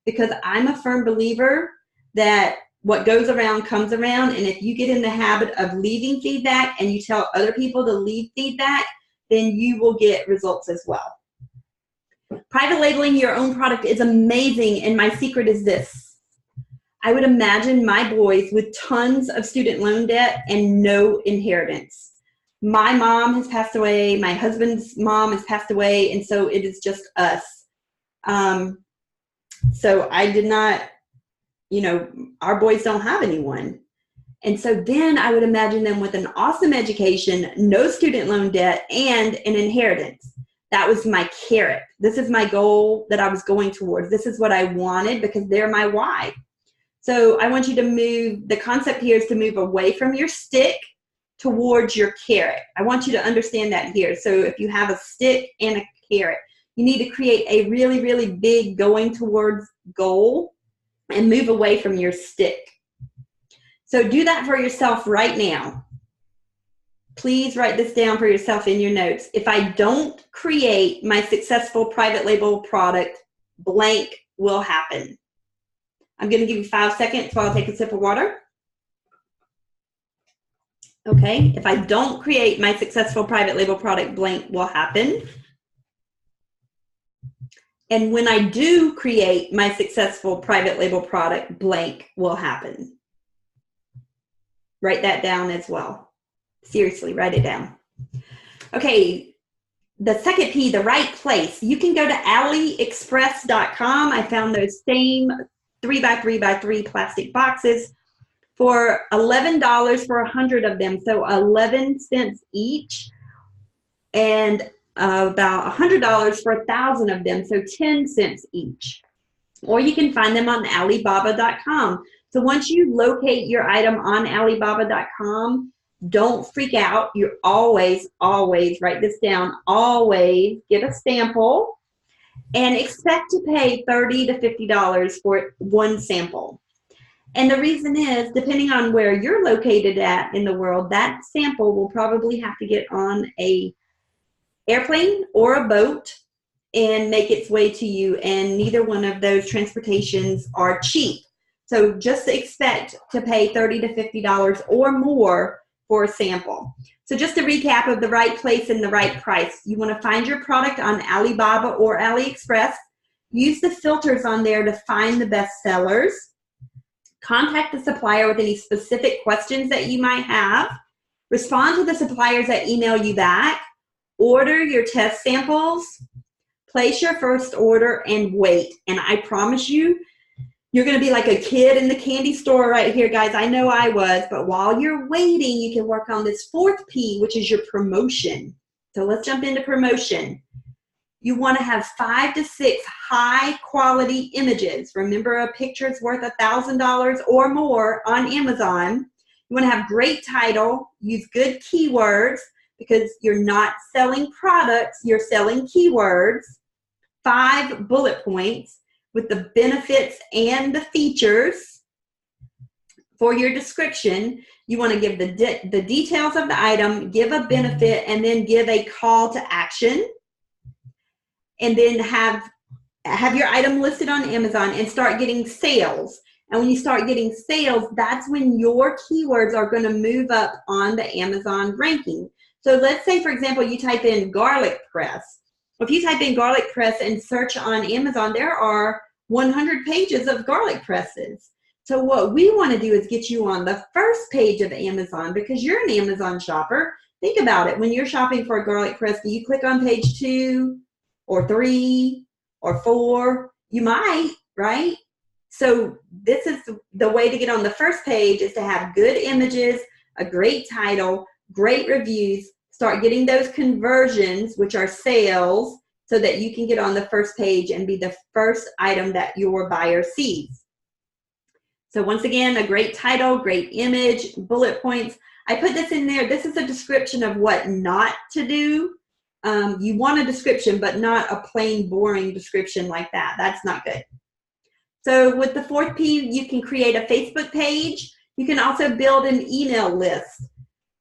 because I'm a firm believer that what goes around comes around. And if you get in the habit of leaving feedback and you tell other people to leave feedback, then you will get results as well. Private labeling your own product is amazing, and my secret is this. I would imagine my boys with tons of student loan debt and no inheritance. My mom has passed away, my husband's mom has passed away, and so it is just us. So I did not, our boys don't have anyone. And so then I would imagine them with an awesome education, no student loan debt, and an inheritance. That was my carrot. This is my goal that I was going towards. This is what I wanted because they're my why. So I want you to move, the concept here is to move away from your stick towards your carrot. I want you to understand that here. So if you have a stick and a carrot, you need to create a really, really big going towards goal and move away from your stick. So do that for yourself right now. Please write this down for yourself in your notes. If I don't create my successful private label product, blank will happen. I'm going to give you 5 seconds while I take a sip of water. Okay, if I don't create my successful private label product, blank will happen. And when I do create my successful private label product, blank will happen. Write that down as well. Seriously, write it down. Okay, the second P, the right place. You can go to AliExpress.com. I found those same 3x3x3 plastic boxes for $11 for 100 of them, so 11 cents each, and about $100 for 1,000 of them, so 10 cents each. Or you can find them on Alibaba.com. So once you locate your item on Alibaba.com, don't freak out. You always, always, write this down, always get a sample and expect to pay $30 to $50 for one sample. And the reason is, depending on where you're located at in the world, that sample will probably have to get on a airplane or a boat and make its way to you. And neither one of those transportations are cheap. So just expect to pay $30 to $50 or more for a sample. So just a recap of the right place and the right price. You want to find your product on Alibaba or AliExpress. Use the filters on there to find the best sellers. Contact the supplier with any specific questions that you might have. Respond to the suppliers that email you back. Order your test samples. Place your first order and wait. And I promise you, You're going to be like a kid in the candy store right here, guys. I know I was, but while you're waiting, you can work on this fourth P, which is your promotion. So let's jump into promotion. You want to have 5 to 6 high quality images. Remember, a picture is worth $1,000 or more on Amazon. You want to have great title, use good keywords because you're not selling products, you're selling keywords. 5 bullet points with the benefits and the features. For your description, you want to give the details of the item, give a benefit, and then give a call to action. And then have your item listed on Amazon and start getting sales. And when you start getting sales, that's when your keywords are going to move up on the Amazon ranking. So let's say, for example, you type in garlic press. If you type in garlic press and search on Amazon, there are 100 pages of garlic presses. So what we want to do is get you on the first page of Amazon because you're an Amazon shopper. Think about it. When you're shopping for a garlic press, do you click on page 2 or 3 or 4? You might, right? So this is the way to get on the first page is to have good images, a great title, great reviews, start getting those conversions, which are sales, so that you can get on the first page and be the first item that your buyer sees. So once again, a great title, great image, bullet points. I put this in there. This is a description of what not to do. You want a description, but not a plain, boring description like that. That's not good. So with the fourth P, you can create a Facebook page. You can also build an email list.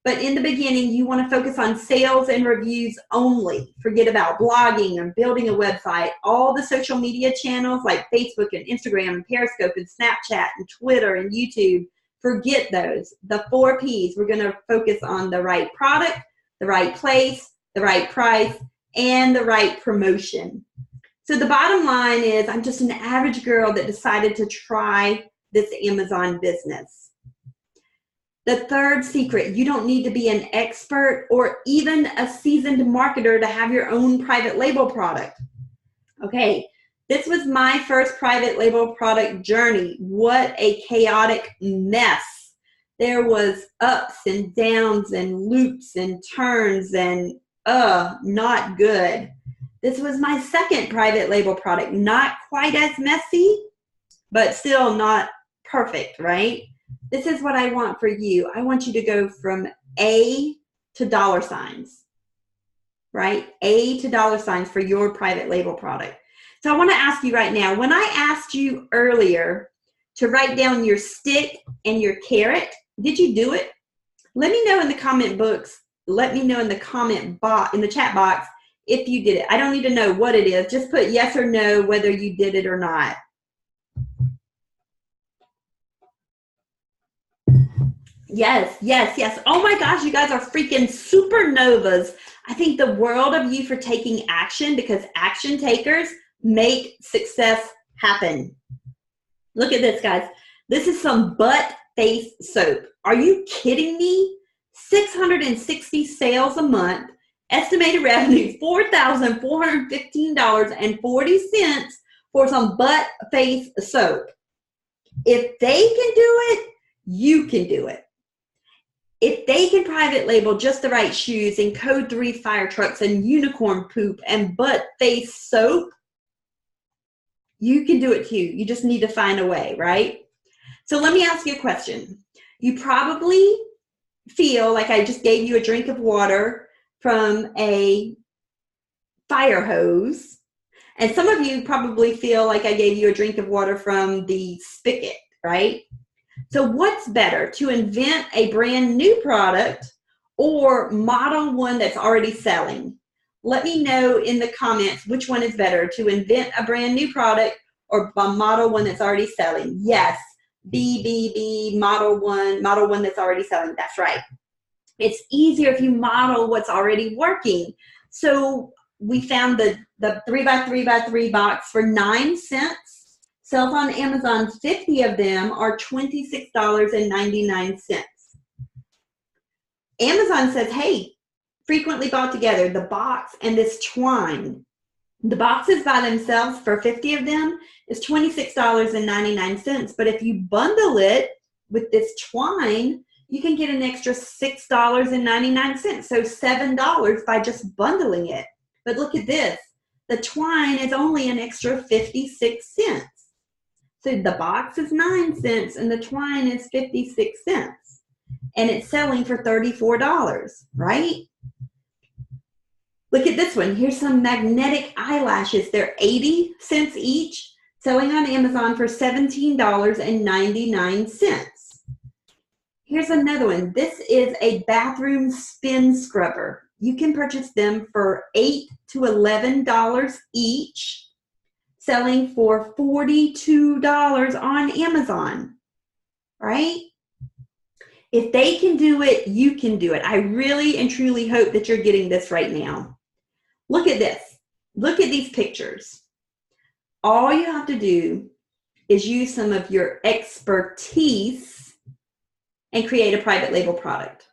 But in the beginning, you want to focus on sales and reviews only. Forget about blogging and building a website. All the social media channels like Facebook and Instagram and Periscope and Snapchat and Twitter and YouTube, forget those. The 4 Ps, we're going to focus on the right product, the right place, the right price, and the right promotion. So the bottom line is I'm just an average girl that decided to try this Amazon business. The third secret, you don't need to be an expert or even a seasoned marketer to have your own private label product. Okay, this was my first private label product journey. What a chaotic mess. There was ups and downs and loops and turns and not good. This was my second private label product. Not quite as messy, but still not perfect, right? This is what I want for you. I want you to go from A to dollar signs, right? A to dollar signs for your private label product. So I want to ask you right now, when I asked you earlier to write down your stick and your carrot, did you do it? Let me know in the comment books. Let me know in the comment box, in the chat box, if you did it. I don't need to know what it is. Just put yes or no whether you did it or not. Yes, yes, yes. Oh my gosh, you guys are freaking supernovas. I think the world of you for taking action because action takers make success happen. Look at this, guys. This is some butt face soap. Are you kidding me? 660 sales a month, estimated revenue $4,415.40 for some butt face soap. If they can do it, you can do it. If they can private label just the right shoes and code 3 fire trucks and unicorn poop and butt face soap, you can do it too. You just need to find a way, right? So let me ask you a question. You probably feel like I just gave you a drink of water from a fire hose. And some of you probably feel like I gave you a drink of water from the spigot, right? So what's better, to invent a brand new product or model one that's already selling? Let me know in the comments which one is better, to invent a brand new product or model one that's already selling. Yes, B, model one that's already selling. That's right. It's easier if you model what's already working. So we found the 3x3x3 box for 9 cents. Sells on Amazon. 50 of them are $26.99. Amazon says, hey, frequently bought together, the box and this twine. The boxes by themselves for 50 of them is $26.99. But if you bundle it with this twine, you can get an extra $6.99. So $7 by just bundling it. But look at this. The twine is only an extra 56 cents. So the box is 9 cents and the twine is 56 cents. And it's selling for $34, right? Look at this one. Here's some magnetic eyelashes. They're 80 cents each, selling on Amazon for $17.99. Here's another one. This is a bathroom spin scrubber. You can purchase them for $8 to $11 each, selling for $42 on Amazon, right? If they can do it, you can do it. I really and truly hope that you're getting this right now. Look at this. Look at these pictures. All you have to do is use some of your expertise and create a private label product.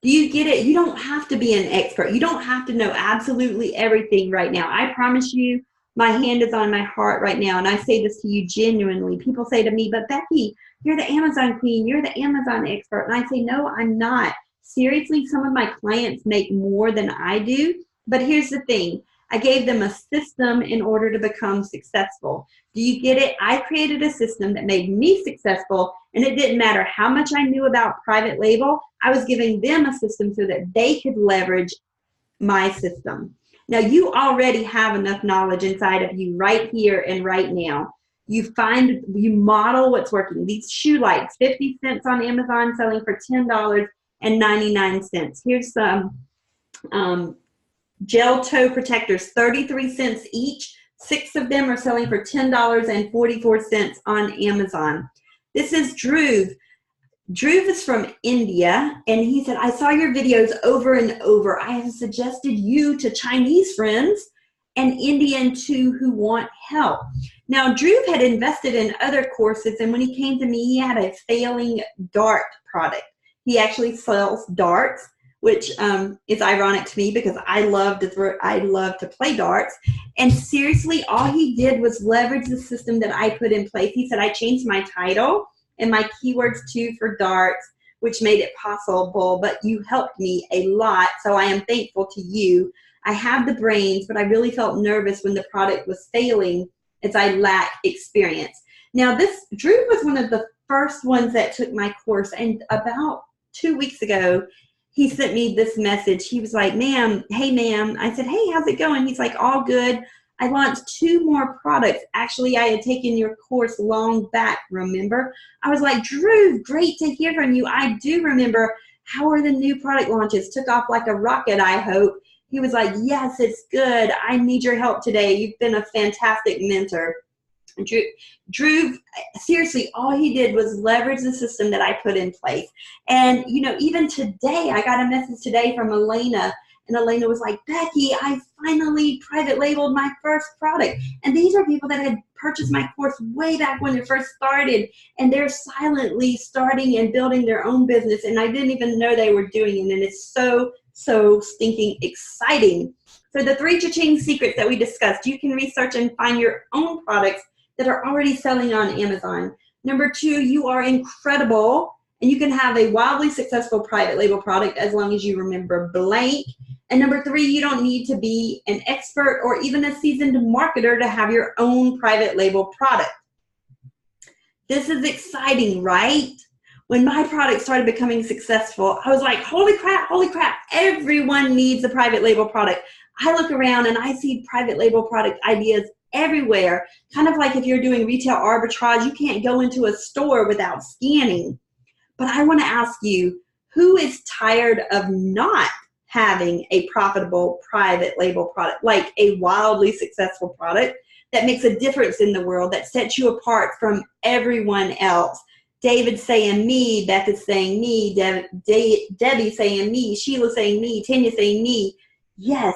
Do you get it? You don't have to be an expert. You don't have to know absolutely everything right now. I promise you, my hand is on my heart right now, and I say this to you genuinely. People say to me, but Becky, you're the Amazon queen. You're the Amazon expert. And I say, no, I'm not. Seriously, some of my clients make more than I do. But here's the thing. I gave them a system in order to become successful. Do you get it? I created a system that made me successful, and it didn't matter how much I knew about private label. I was giving them a system so that they could leverage my system. Now, you already have enough knowledge inside of you right here and right now. You model what's working. These shoe lights, 50 cents on Amazon, selling for $10.99. Here's some gel toe protectors, 33 cents each. 6 of them are selling for $10.44 on Amazon. This is Dhruv. Dhruv is from India, and he said, I saw your videos over and over. I have suggested you to Chinese friends and Indian too who want help. Now, Dhruv had invested in other courses, and when he came to me, he had a failing dart product. He actually sells darts, which is ironic to me because I love to play darts. And seriously, all he did was leverage the system that I put in place. He said, I changed my title and my keywords too for darts, which made it possible, but you helped me a lot, so I am thankful to you. I have the brains, but I really felt nervous when the product was failing as I lack experience. Now, Dhruv was one of the first ones that took my course, and about 2 weeks ago, he sent me this message. He was like, ma'am, hey, ma'am. I said, hey, how's it going? He's like, all good. I launched 2 more products. Actually, I had taken your course long back, remember? I was like, Dhruv, great to hear from you. I do remember. How are the new product launches? Took off like a rocket, I hope. He was like, yes, it's good. I need your help today. You've been a fantastic mentor. Dhruv, seriously, all he did was leverage the system that I put in place. And, you know, even today, I got a message today from Elena, and Elena was like, Becky, I finally private labeled my first product. And these are people that had purchased my course way back when it first started, and they're silently starting and building their own business, and I didn't even know they were doing it, and it's so stinking exciting. So the 3 Cha-Ching secrets that we discussed, you can research and find your own products that are already selling on Amazon. Number 2, you are incredible, and you can have a wildly successful private label product as long as you remember blank. And number 3, you don't need to be an expert or even a seasoned marketer to have your own private label product. This is exciting, right? When my product started becoming successful, I was like, holy crap, everyone needs a private label product. I look around and I see private label product ideas everywhere. Kind of like if you're doing retail arbitrage, you can't go into a store without scanning. But I want to ask you, who is tired of not having a profitable private label product, like a wildly successful product that makes a difference in the world, that sets you apart from everyone else? David saying me, Beth is saying me, Debbie saying me, Sheila saying me, Tanya saying me. Yes.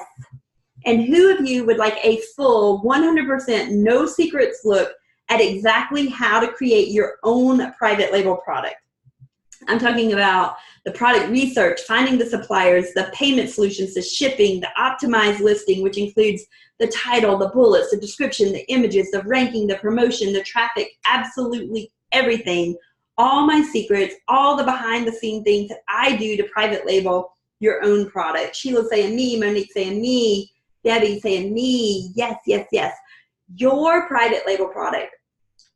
And who of you would like a full 100% no secrets look at exactly how to create your own private label product? I'm talking about the product research, finding the suppliers, the payment solutions, the shipping, the optimized listing, which includes the title, the bullets, the description, the images, the ranking, the promotion, the traffic, absolutely everything. All my secrets, all the behind the scene things that I do to private label your own product. Sheila saying me, Monique saying me, Debbie saying me. Yes, yes, yes. Your private label product,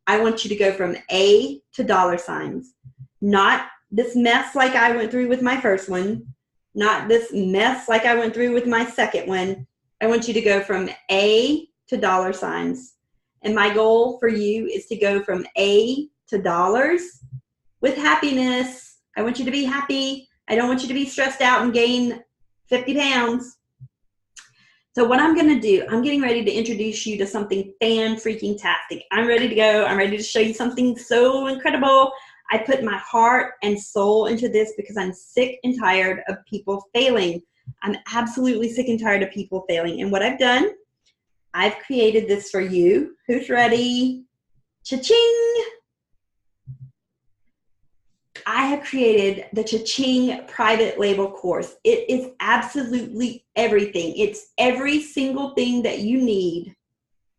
I want you to go from A to dollar signs. Not this mess like I went through with my first one. Not this mess like I went through with my second one. I want you to go from A to dollar signs. And my goal for you is to go from A to dollars with happiness. I want you to be happy. I don't want you to be stressed out and gain 50 pounds. So what I'm going to do, I'm getting ready to introduce you to something fan-freaking-tastic. I'm ready to go. I'm ready to show you something so incredible. I put my heart and soul into this because I'm sick and tired of people failing. I'm absolutely sick and tired of people failing. And what I've done, I've created this for you. Who's ready? Cha-ching! I have created the Cha-Ching private label course. It is absolutely everything. It's every single thing that you need.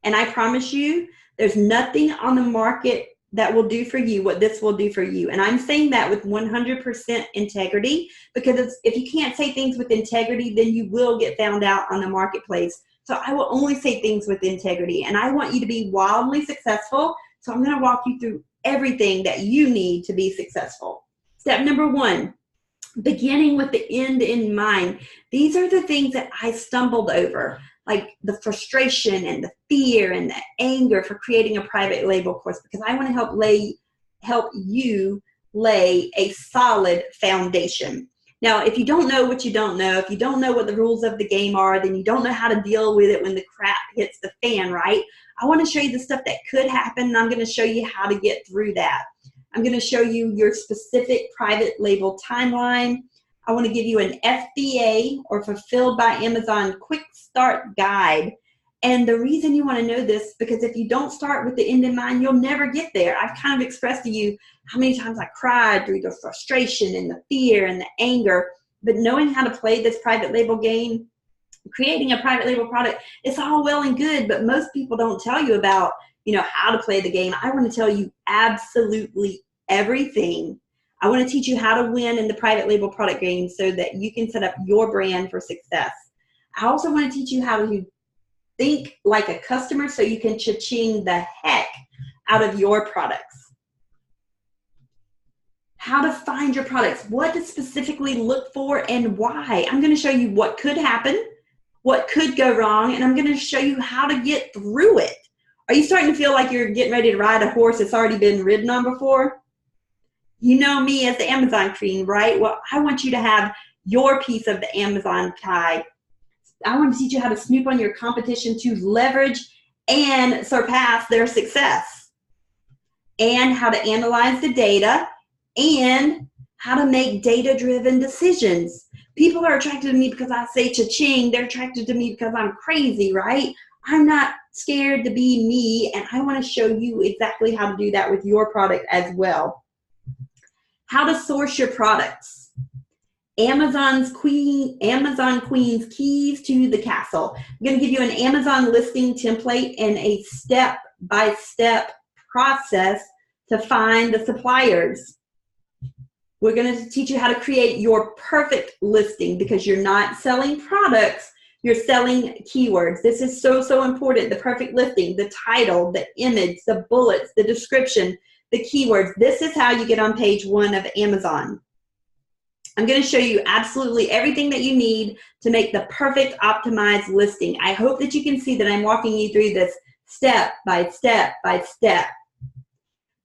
And I promise you, there's nothing on the market that will do for you what this will do for you. And I'm saying that with 100% integrity, because if you can't say things with integrity, then you will get found out on the marketplace. So I will only say things with integrity. And I want you to be wildly successful. So I'm going to walk you through everything that you need to be successful. Step number 1, beginning with the end in mind. These are the things that I stumbled over, like the frustration and the fear and the anger for creating a private label course, because I want to help you lay a solid foundation. Now, if you don't know what you don't know, if you don't know what the rules of the game are, then you don't know how to deal with it when the crap hits the fan, right? I want to show you the stuff that could happen, and I'm going to show you how to get through that. I'm going to show you your specific private label timeline. I want to give you an FBA, or Fulfilled by Amazon quick start guide. And the reason you want to know this, because if you don't start with the end in mind, you'll never get there. I've kind of expressed to you how many times I cried through the frustration and the fear and the anger. But knowing how to play this private label game, creating a private label product, it's all well and good, but most people don't tell you about, how to play the game. I want to tell you absolutely everything. I want to teach you how to win in the private label product game so that you can set up your brand for success. I also want to teach you how to think like a customer so you can cha-ching the heck out of your products. How to find your products, what to specifically look for and why. I'm going to show you what could happen, what could go wrong, and I'm going to show you how to get through it. Are you starting to feel like you're getting ready to ride a horse that's already been ridden on before? You know me as the Amazon queen, right? Well, I want you to have your piece of the Amazon pie. I want to teach you how to snoop on your competition to leverage and surpass their success, and how to analyze the data, and how to make data-driven decisions. People are attracted to me because I say cha-ching. They're attracted to me because I'm crazy, right? I'm not scared to be me, and I want to show you exactly how to do that with your product as well. How to source your products. Amazon Queen's keys to the castle. I'm going to give you an Amazon listing template and a step-by-step process to find the suppliers. We're going to teach you how to create your perfect listing, because you're not selling products, you're selling keywords. This is so, so important. The perfect listing, the title, the image, the bullets, the description, the keywords. This is how you get on page 1 of Amazon. I'm going to show you absolutely everything that you need to make the perfect optimized listing. I hope that you can see that I'm walking you through this step by step by step.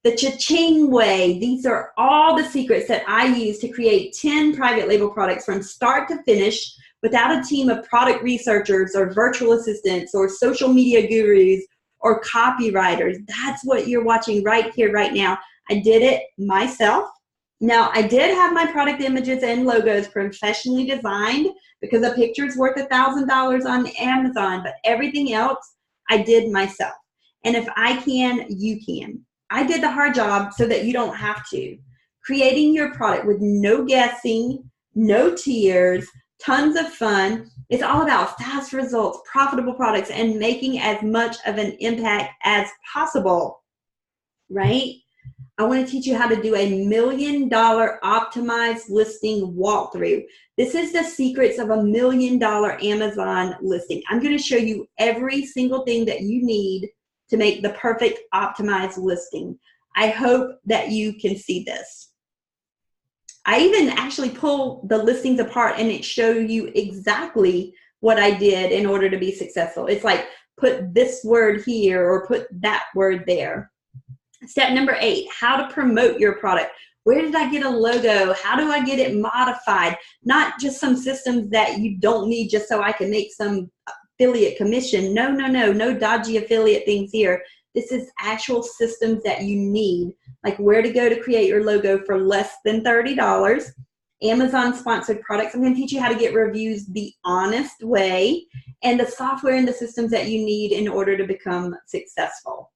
The Cha-Ching way. These are all the secrets that I use to create 10 private label products from start to finish without a team of product researchers or virtual assistants or social media gurus or copywriters. That's what you're watching right here, right now. I did it myself. Now, I did have my product images and logos professionally designed, because a picture is worth $1,000 on Amazon, but everything else I did myself. And if I can, you can. I did the hard job so that you don't have to. Creating your product with no guessing, no tears, tons of fun. It's all about fast results, profitable products, and making as much of an impact as possible, right? I want to teach you how to do a $1 million optimized listing walkthrough. This is the secrets of a $1 million Amazon listing. I'm going to show you every single thing that you need to make the perfect optimized listing. I hope that you can see this. I even actually pull the listings apart and it shows you exactly what I did in order to be successful. It's like, put this word here or put that word there. Step number 8, how to promote your product. Where did I get a logo? How do I get it modified? Not just some systems that you don't need just so I can make some affiliate commission. No dodgy affiliate things here. This is actual systems that you need, like where to go to create your logo for less than $30. Amazon sponsored products. I'm going to teach you how to get reviews the honest way, and the software and the systems that you need in order to become successful.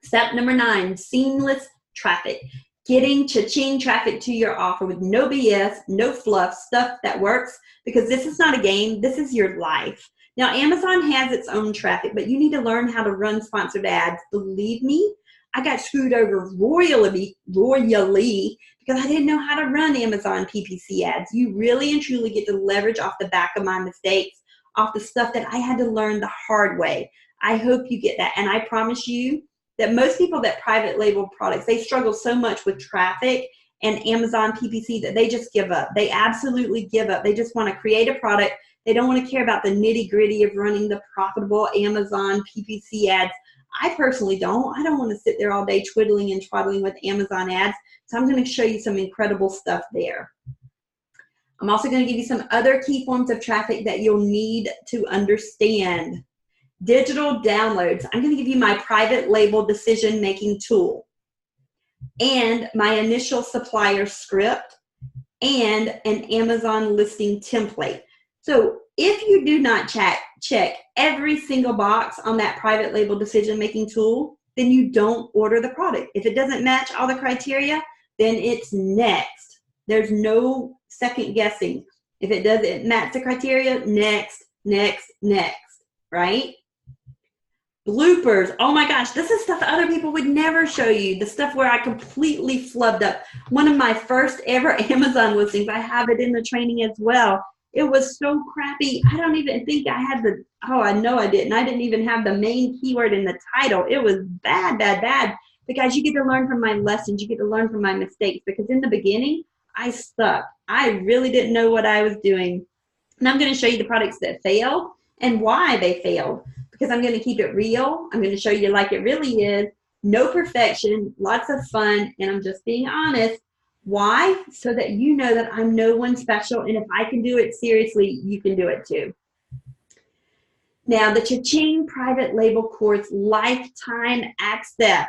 Step number 9, seamless traffic. Getting Cha-Ching traffic to your offer with no BS, no fluff, stuff that works, because this is not a game, this is your life. Now, Amazon has its own traffic, but you need to learn how to run sponsored ads. Believe me, I got screwed over royally because I didn't know how to run Amazon PPC ads. You really and truly get to leverage off the back of my mistakes, off the stuff that I had to learn the hard way. I hope you get that, and I promise you, that most people that private label products, they struggle so much with traffic and Amazon PPC that they just give up. They absolutely give up. They just want to create a product. They don't want to care about the nitty gritty of running the profitable Amazon PPC ads. I personally don't. I don't want to sit there all day twiddling and twaddling with Amazon ads. So I'm going to show you some incredible stuff there. I'm also going to give you some other key forms of traffic that you'll need to understand. Digital downloads. I'm going to give you my private label decision-making tool and my initial supplier script and an Amazon listing template. So if you do not check every single box on that private label decision-making tool, then you don't order the product. If it doesn't match all the criteria, then it's next. There's no second guessing. If it doesn't match the criteria, next, right? Bloopers. Oh my gosh, this is stuff other people would never show you. The stuff where I completely flubbed up. One of my first ever Amazon listings, I have it in the training as well. It was so crappy. I don't even think I had the, oh, I know I didn't. I didn't even have the main keyword in the title. It was bad. But guys, you get to learn from my lessons. You get to learn from my mistakes, because in the beginning, I sucked. I really didn't know what I was doing. And I'm going to show you the products that failed and why they failed, because I'm going to keep it real. I'm going to show you like it really is. No perfection, lots of fun, and I'm just being honest. Why? So that you know that I'm no one special, and if I can do it seriously, you can do it too. Now, the Cha-Ching private label course lifetime access.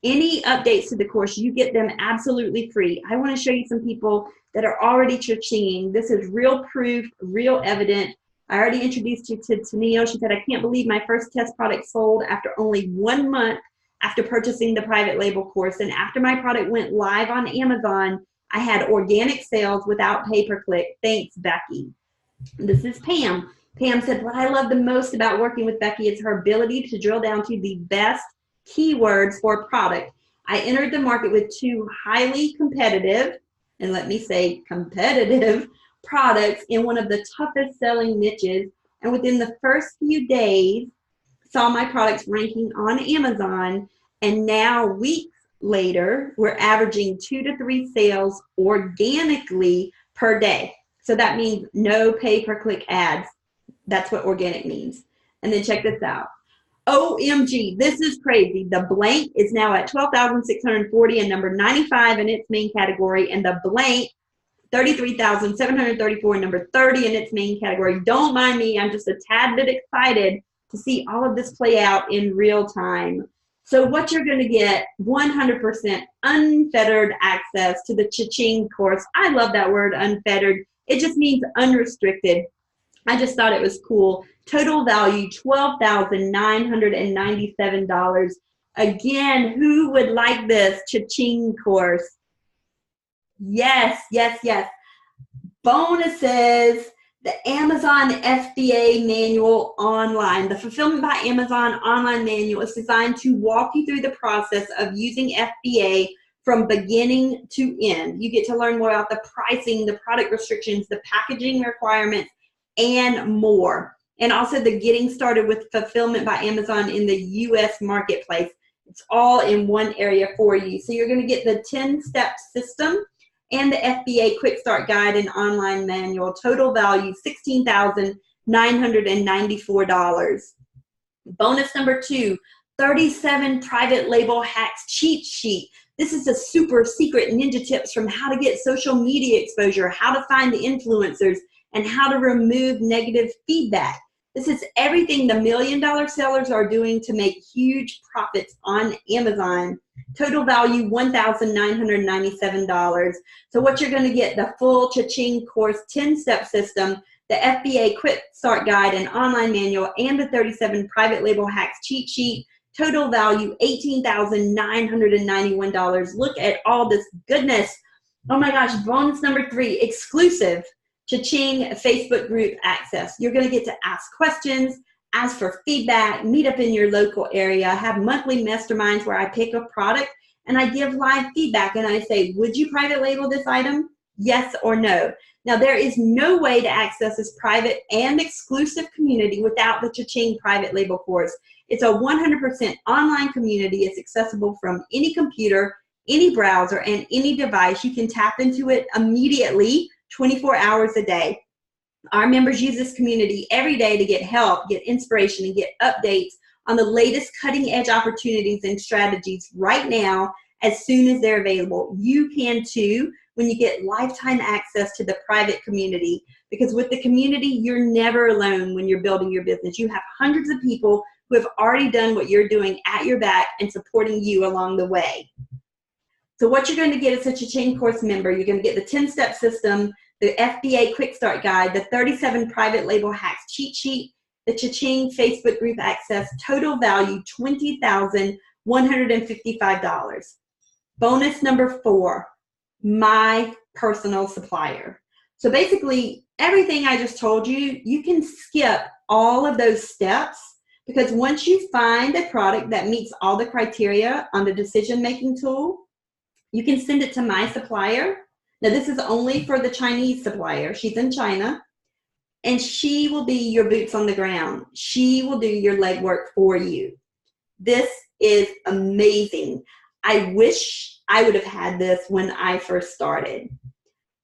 Any updates to the course, you get them absolutely free. I want to show you some people that are already Cha-Chinging. This is real proof, real evidence. I already introduced you to Tennille. She said, I can't believe my first test product sold after only 1 month after purchasing the private label course. And after my product went live on Amazon, I had organic sales without pay-per-click. Thanks, Becky. This is Pam. Pam said, what I love the most about working with Becky is her ability to drill down to the best keywords for a product. I entered the market with 2 highly competitive, and let me say competitive, products in one of the toughest selling niches, and within the first few days saw my products ranking on Amazon, and now weeks later we're averaging 2 to 3 sales organically per day. So that means no pay-per-click ads. That's what organic means. And then check this out. OMG, this is crazy. The blank is now at 12,640 and number 95 in its main category, and the blank 33,734 and number 30 in its main category. Don't mind me, I'm just a tad bit excited to see all of this play out in real time. So what you're going to get, 100% unfettered access to the Cha-Ching course. I love that word, unfettered. It just means unrestricted. I just thought it was cool. Total value, $12,997. Again, who would like this Cha-Ching course? Yes. Bonuses. The Amazon FBA manual online. The Fulfillment by Amazon online manual is designed to walk you through the process of using FBA from beginning to end. You get to learn more about the pricing, the product restrictions, the packaging requirements, and more. And also the getting started with Fulfillment by Amazon in the US marketplace. It's all in one area for you. So you're going to get the 10-step system and the FBA Quick Start Guide and online manual. Total value, $16,994. Bonus number 2, 37 private label hacks cheat sheet. This is a super secret ninja tips from how to get social media exposure, how to find the influencers, and how to remove negative feedback. This is everything the $1 million sellers are doing to make huge profits on Amazon. Total value, $1,997. So what you're going to get, the full Cha-Ching course 10-step system, the FBA Quick Start Guide and online manual, and the 37 private label hacks cheat sheet. Total value, $18,991. Look at all this goodness. Oh my gosh, bonus number 3, exclusive Cha-Ching Facebook group access. You're going to get to ask questions, ask for feedback, meet up in your local area, have monthly masterminds where I pick a product and I give live feedback and I say, would you private label this item? Yes or no. Now, there is no way to access this private and exclusive community without the Cha-Ching private label course. It's a 100% online community. It's accessible from any computer, any browser, and any device. You can tap into it immediately, 24 hours a day. Our members use this community every day to get help, get inspiration, and get updates on the latest cutting-edge opportunities and strategies right now as soon as they're available. You can too when you get lifetime access to the private community, because with the community, you're never alone when you're building your business. You have hundreds of people who have already done what you're doing at your back and supporting you along the way. So what you're going to get as a Cha-Ching course member, you're going to get the 10-step system, the FBA Quick Start Guide, the 37 private label hacks cheat sheet, the Cha-Ching Facebook group access, total value $20,155. Bonus number 4, my personal supplier. So basically, everything I just told you, you can skip all of those steps, because once you find a product that meets all the criteria on the decision-making tool, you can send it to my supplier. Now, this is only for the Chinese supplier. She's in China, and she will be your boots on the ground. She will do your legwork for you. This is amazing. I wish I would have had this when I first started.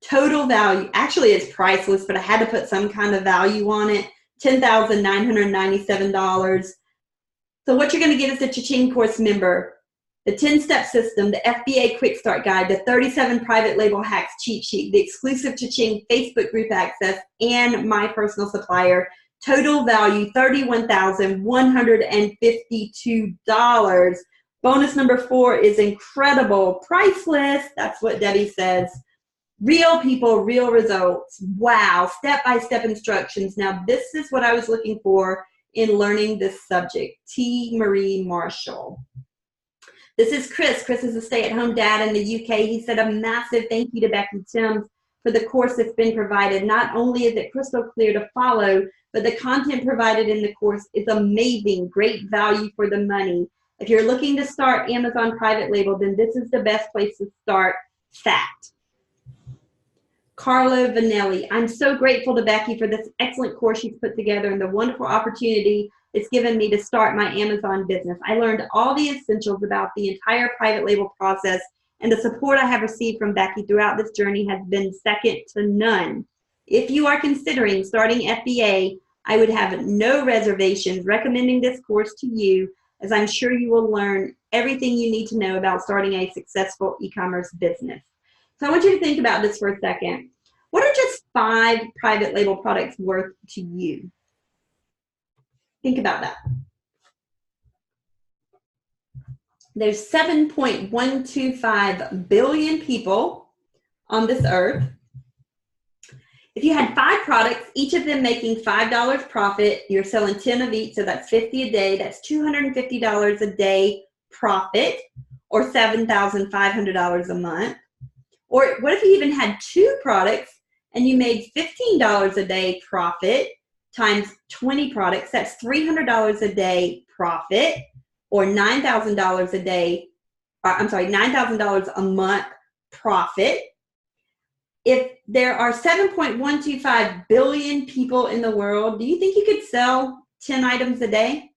Total value, actually it's priceless, but I had to put some kind of value on it, $10,997. So what you're going to get as a Cha-Ching course member, the 10-step system, the FBA Quick Start Guide, the 37 private label hacks cheat sheet, the exclusive Cha-Ching Facebook group access, and my personal supplier. Total value, $31,152. Bonus number 4 is incredible, priceless. That's what Debbie says. Real people, real results. Wow, step-by-step instructions. Now, this is what I was looking for in learning this subject. T. Marie Marshall. This is Chris. Chris is a stay-at-home dad in the UK. He said a massive thank you to Becky Thames for the course that's been provided. Not only is it crystal clear to follow, but the content provided in the course is amazing. Great value for the money. If you're looking to start Amazon private label, then this is the best place to start. Fact. Carlo Vanelli. I'm so grateful to Becky for this excellent course she's put together and the wonderful opportunity it's given me to start my Amazon business. I learned all the essentials about the entire private label process, and the support I have received from Becky throughout this journey has been second to none. If you are considering starting FBA, I would have no reservations recommending this course to you, as I'm sure you will learn everything you need to know about starting a successful e-commerce business. So I want you to think about this for a second. What are just 5 private label products worth to you? Think about that. There's 7.125 billion people on this earth. If you had 5 products, each of them making $5 profit, you're selling 10 of each, so that's 50 a day. That's $250 a day profit, or $7,500 a month. Or what if you even had 2 products and you made $15 a day profit times 20 products, that's $300 a day profit, or $9,000 a day, $9,000 a month profit. If there are 7.125 billion people in the world, do you think you could sell 10 items a day?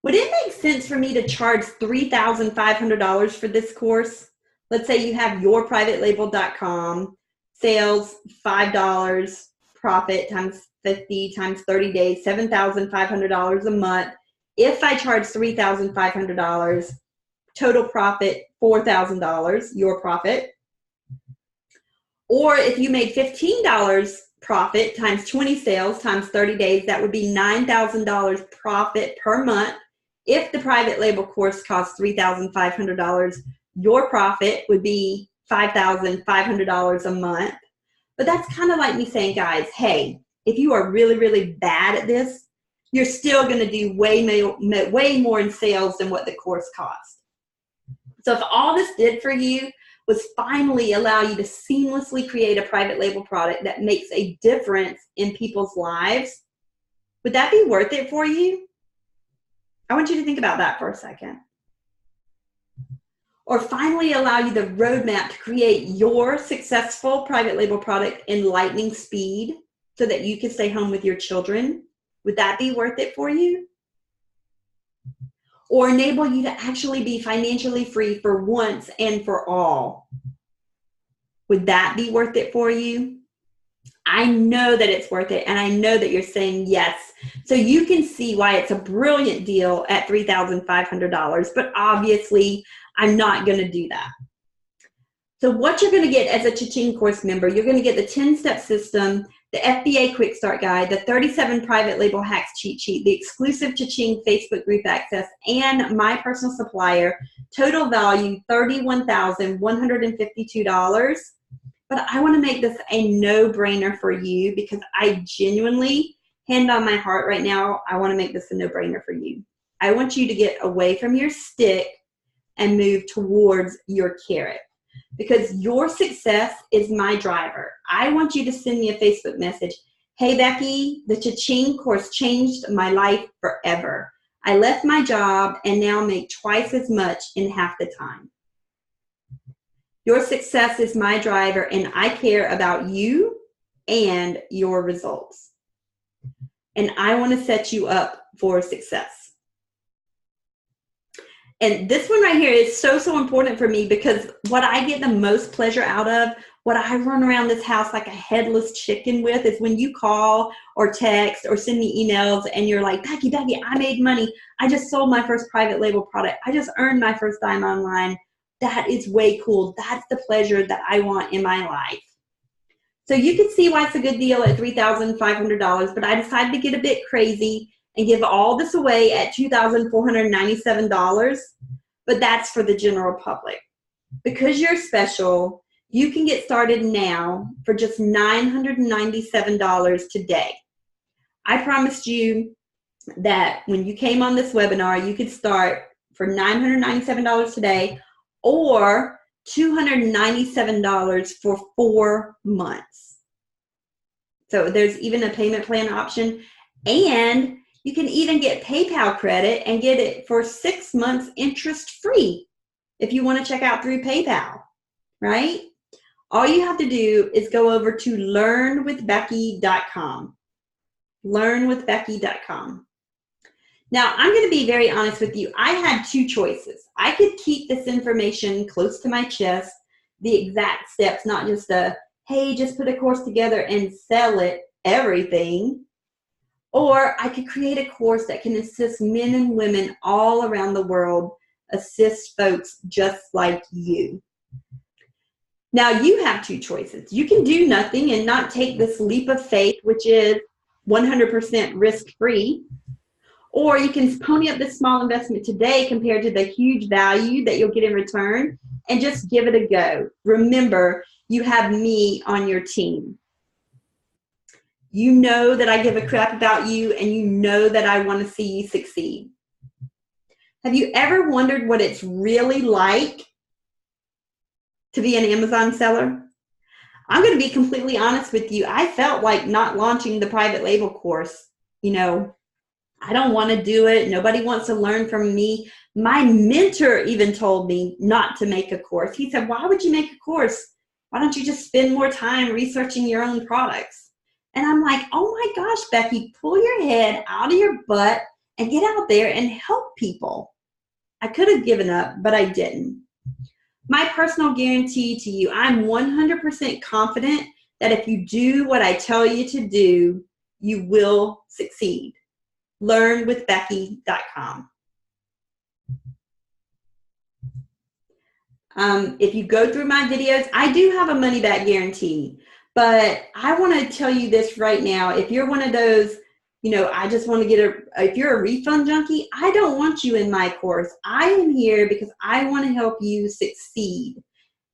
Would it make sense for me to charge $3,500 for this course? Let's say you have yourprivatelabel.com, sales $5, profit times 50 times 30 days, $7,500 a month. If I charge $3,500, total profit $4,000, your profit. Or if you made $15 profit times 20 sales times 30 days, that would be $9,000 profit per month. If the private label course costs $3,500, your profit would be $5,500 a month. But that's kind of like me saying, guys, hey, if you are really, really bad at this, you're still going to do way more in sales than what the course costs. So if all this did for you was finally allow you to seamlessly create a private label product that makes a difference in people's lives, would that be worth it for you? I want you to think about that for a second. Or finally allow you the roadmap to create your successful private label product in lightning speed so that you can stay home with your children. Would that be worth it for you? Or enable you to actually be financially free for once and for all? Would that be worth it for you? I know that it's worth it, and I know that you're saying yes. So you can see why it's a brilliant deal at $3,500, but obviously I'm not going to do that. So what you're going to get as a Cha-Ching course member, you're going to get the 10-step system, the FBA Quick Start Guide, the 37 private label hacks cheat sheet, the exclusive Cha-Ching Facebook group access, and my personal supplier. Total value $31,152. But I want to make this a no-brainer for you because I genuinely, hand on my heart right now, I want to make this a no-brainer for you. I want you to get away from your stick and move towards your carrot, because your success is my driver. I want you to send me a Facebook message. Hey, Becky, the Cha-Ching course changed my life forever. I left my job and now make twice as much in half the time. Your success is my driver, and I care about you and your results. And I want to set you up for success. And this one right here is so, so important for me, because what I get the most pleasure out of, what I run around this house like a headless chicken with, is when you call or text or send me emails and you're like, Becky, I made money. I just sold my first private label product. I just earned my first dime online. That is way cool. That's the pleasure that I want in my life. So you can see why it's a good deal at $3,500, but I decided to get a bit crazy and give all this away at $2,497, but that's for the general public. Because you're special, you can get started now for just $997 today. I promised you that when you came on this webinar, you could start for $997 today, or $297 for 4 months. So there's even a payment plan option, and you can even get PayPal credit and get it for 6 months interest-free if you want to check out through PayPal, right? All you have to do is go over to learnwithbecky.com. Learnwithbecky.com. Now, I'm going to be very honest with you. I had 2 choices. I could keep this information close to my chest, the exact steps, not just a, hey, just put a course together and sell it, everything. Or I could create a course that can assist men and women all around the world, assist folks just like you. Now, you have 2 choices. You can do nothing and not take this leap of faith, which is 100% risk-free. Or you can pony up this small investment today compared to the huge value that you'll get in return and just give it a go. Remember, you have me on your team. You know that I give a crap about you, and you know that I want to see you succeed. Have you ever wondered what it's really like to be an Amazon seller? I'm going to be completely honest with you. I felt like not launching the private label course. You know, I don't want to do it. Nobody wants to learn from me. My mentor even told me not to make a course. He said, why would you make a course? Why don't you just spend more time researching your own products? And I'm like, oh my gosh, Becky, pull your head out of your butt and get out there and help people. I could have given up, but I didn't. My personal guarantee to you, I'm 100% confident that if you do what I tell you to do, you will succeed. Learnwithbecky.com. If you go through my videos, I do have a money back guarantee, but I want to tell you this right now. If you're one of those, you know, I just want to get if you're a refund junkie, I don't want you in my course. I am here because I want to help you succeed.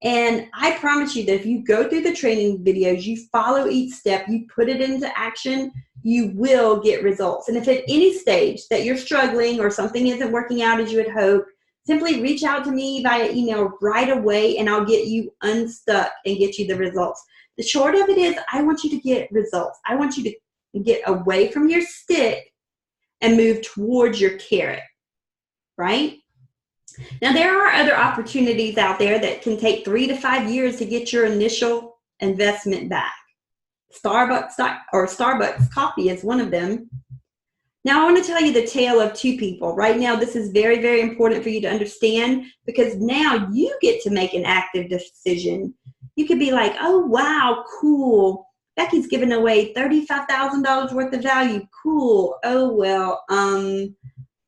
And I promise you that if you go through the training videos, you follow each step, you put it into action, you will get results. And if at any stage that you're struggling or something isn't working out as you had hoped, simply reach out to me via email right away and I'll get you unstuck and get you the results. The short of it is, I want you to get results. I want you to get away from your stick and move towards your carrot, right? Now, there are other opportunities out there that can take 3 to 5 years to get your initial investment back. Starbucks coffee is one of them. Now, I want to tell you the tale of two people. Right now, this is very, very important for you to understand because now you get to make an active decision. You could be like, oh, wow, cool. Becky's giving away $35,000 worth of value. Cool. Oh, well, I'm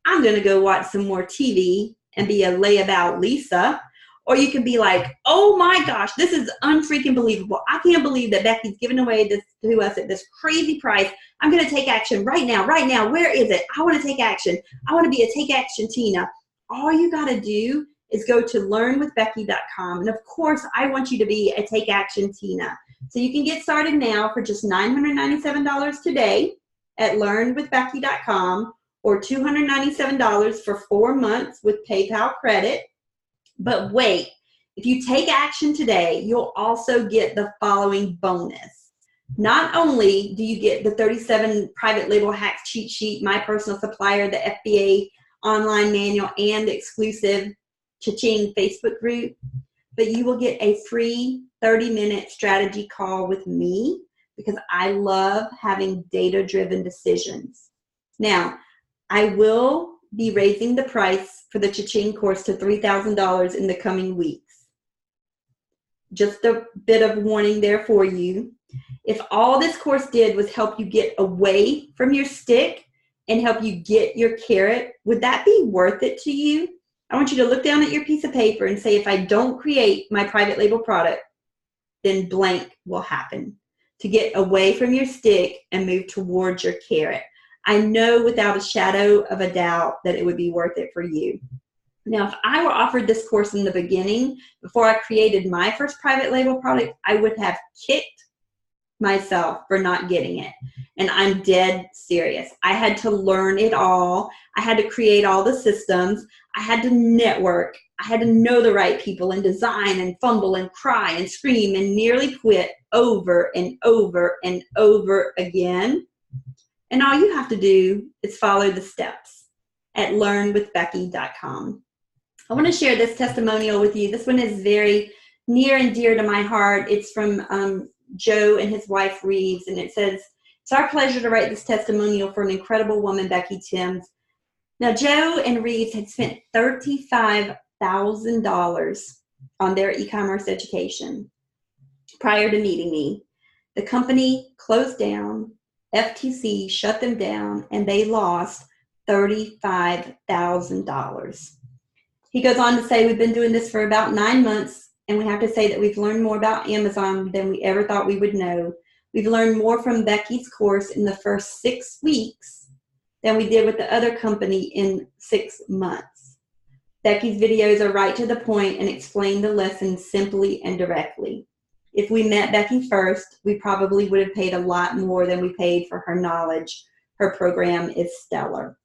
going to go watch some more TV and be a layabout Lisa. Or you could be like, oh my gosh, this is unfreaking believable. I can't believe that Becky's giving away this to us at this crazy price. I'm going to take action right now, right now. Where is it? I want to take action. I want to be a Take Action Tina. All you got to do is go to learnwithbecky.com. And of course, I want you to be a Take Action Tina. So you can get started now for just $997 today at learnwithbecky.com or $297 for 4 months with PayPal credit. But wait, if you take action today, you'll also get the following bonus. Not only do you get the 37 private label hacks cheat sheet, my personal supplier, the FBA online manual, and the exclusive Cha-Ching Facebook group, but you will get a free 30-minute strategy call with me because I love having data-driven decisions. Now, I will be raising the price for the Cha-Ching course to $3,000 in the coming weeks. Just a bit of warning there for you. If all this course did was help you get away from your stick and help you get your carrot, would that be worth it to you? I want you to look down at your piece of paper and say, if I don't create my private label product, then blank will happen. To get away from your stick and move towards your carrot. I know without a shadow of a doubt that it would be worth it for you. Now, if I were offered this course in the beginning, before I created my first private label product, I would have kicked myself for not getting it. And I'm dead serious. I had to learn it all. I had to create all the systems. I had to network. I had to know the right people and design and fumble and cry and scream and nearly quit over and over and over again. And all you have to do is follow the steps at learnwithbecky.com. I want to share this testimonial with you. This one is very near and dear to my heart. It's from Joe and his wife, Reeves, and it says, it's our pleasure to write this testimonial for an incredible woman, Becky Thames. Now, Joe and Reeves had spent $35,000 on their e-commerce education prior to meeting me. The company closed down. FTC shut them down and they lost $35,000. He goes on to say, we've been doing this for about 9 months and we have to say that we've learned more about Amazon than we ever thought we would know. We've learned more from Becky's course in the first 6 weeks than we did with the other company in 6 months. Becky's videos are right to the point and explain the lessons simply and directly. If we met Becky first, we probably would have paid a lot more than we paid for her knowledge. Her program is stellar.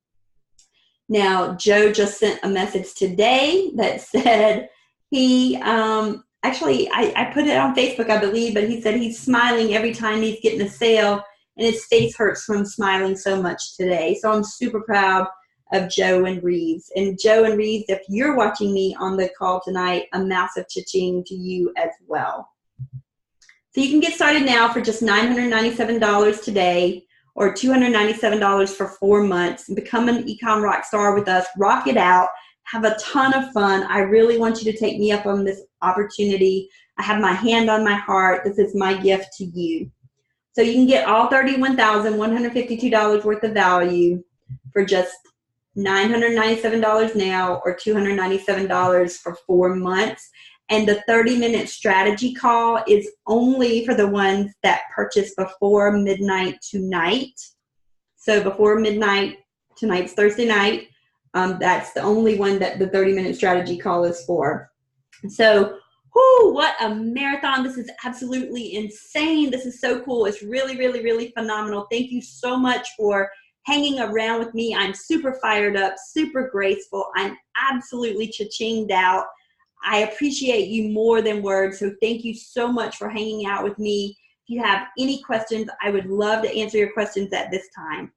Now, Joe just sent a message today that said he actually, I put it on Facebook, I believe, but he said he's smiling every time he's getting a sale, and his face hurts from smiling so much today. So I'm super proud of Joe and Reeves. And Joe and Reeves, if you're watching me on the call tonight, a massive cha-ching to you as well. So you can get started now for just $997 today, or $297 for 4 months, and become an e-com rock star with us. Rock it out. Have a ton of fun. I really want you to take me up on this opportunity. I have my hand on my heart. This is my gift to you. So you can get all $31,152 worth of value for just $997 now, or $297 for 4 months. And the 30-minute strategy call is only for the ones that purchase before midnight tonight. So before midnight, tonight's Thursday night, that's the only one that the 30-minute strategy call is for. So, whoo, what a marathon. This is absolutely insane. This is so cool. It's really, really, really phenomenal. Thank you so much for hanging around with me. I'm super fired up, super graceful. I'm absolutely cha-chinged out. I appreciate you more than words, so thank you so much for hanging out with me. If you have any questions, I would love to answer your questions at this time.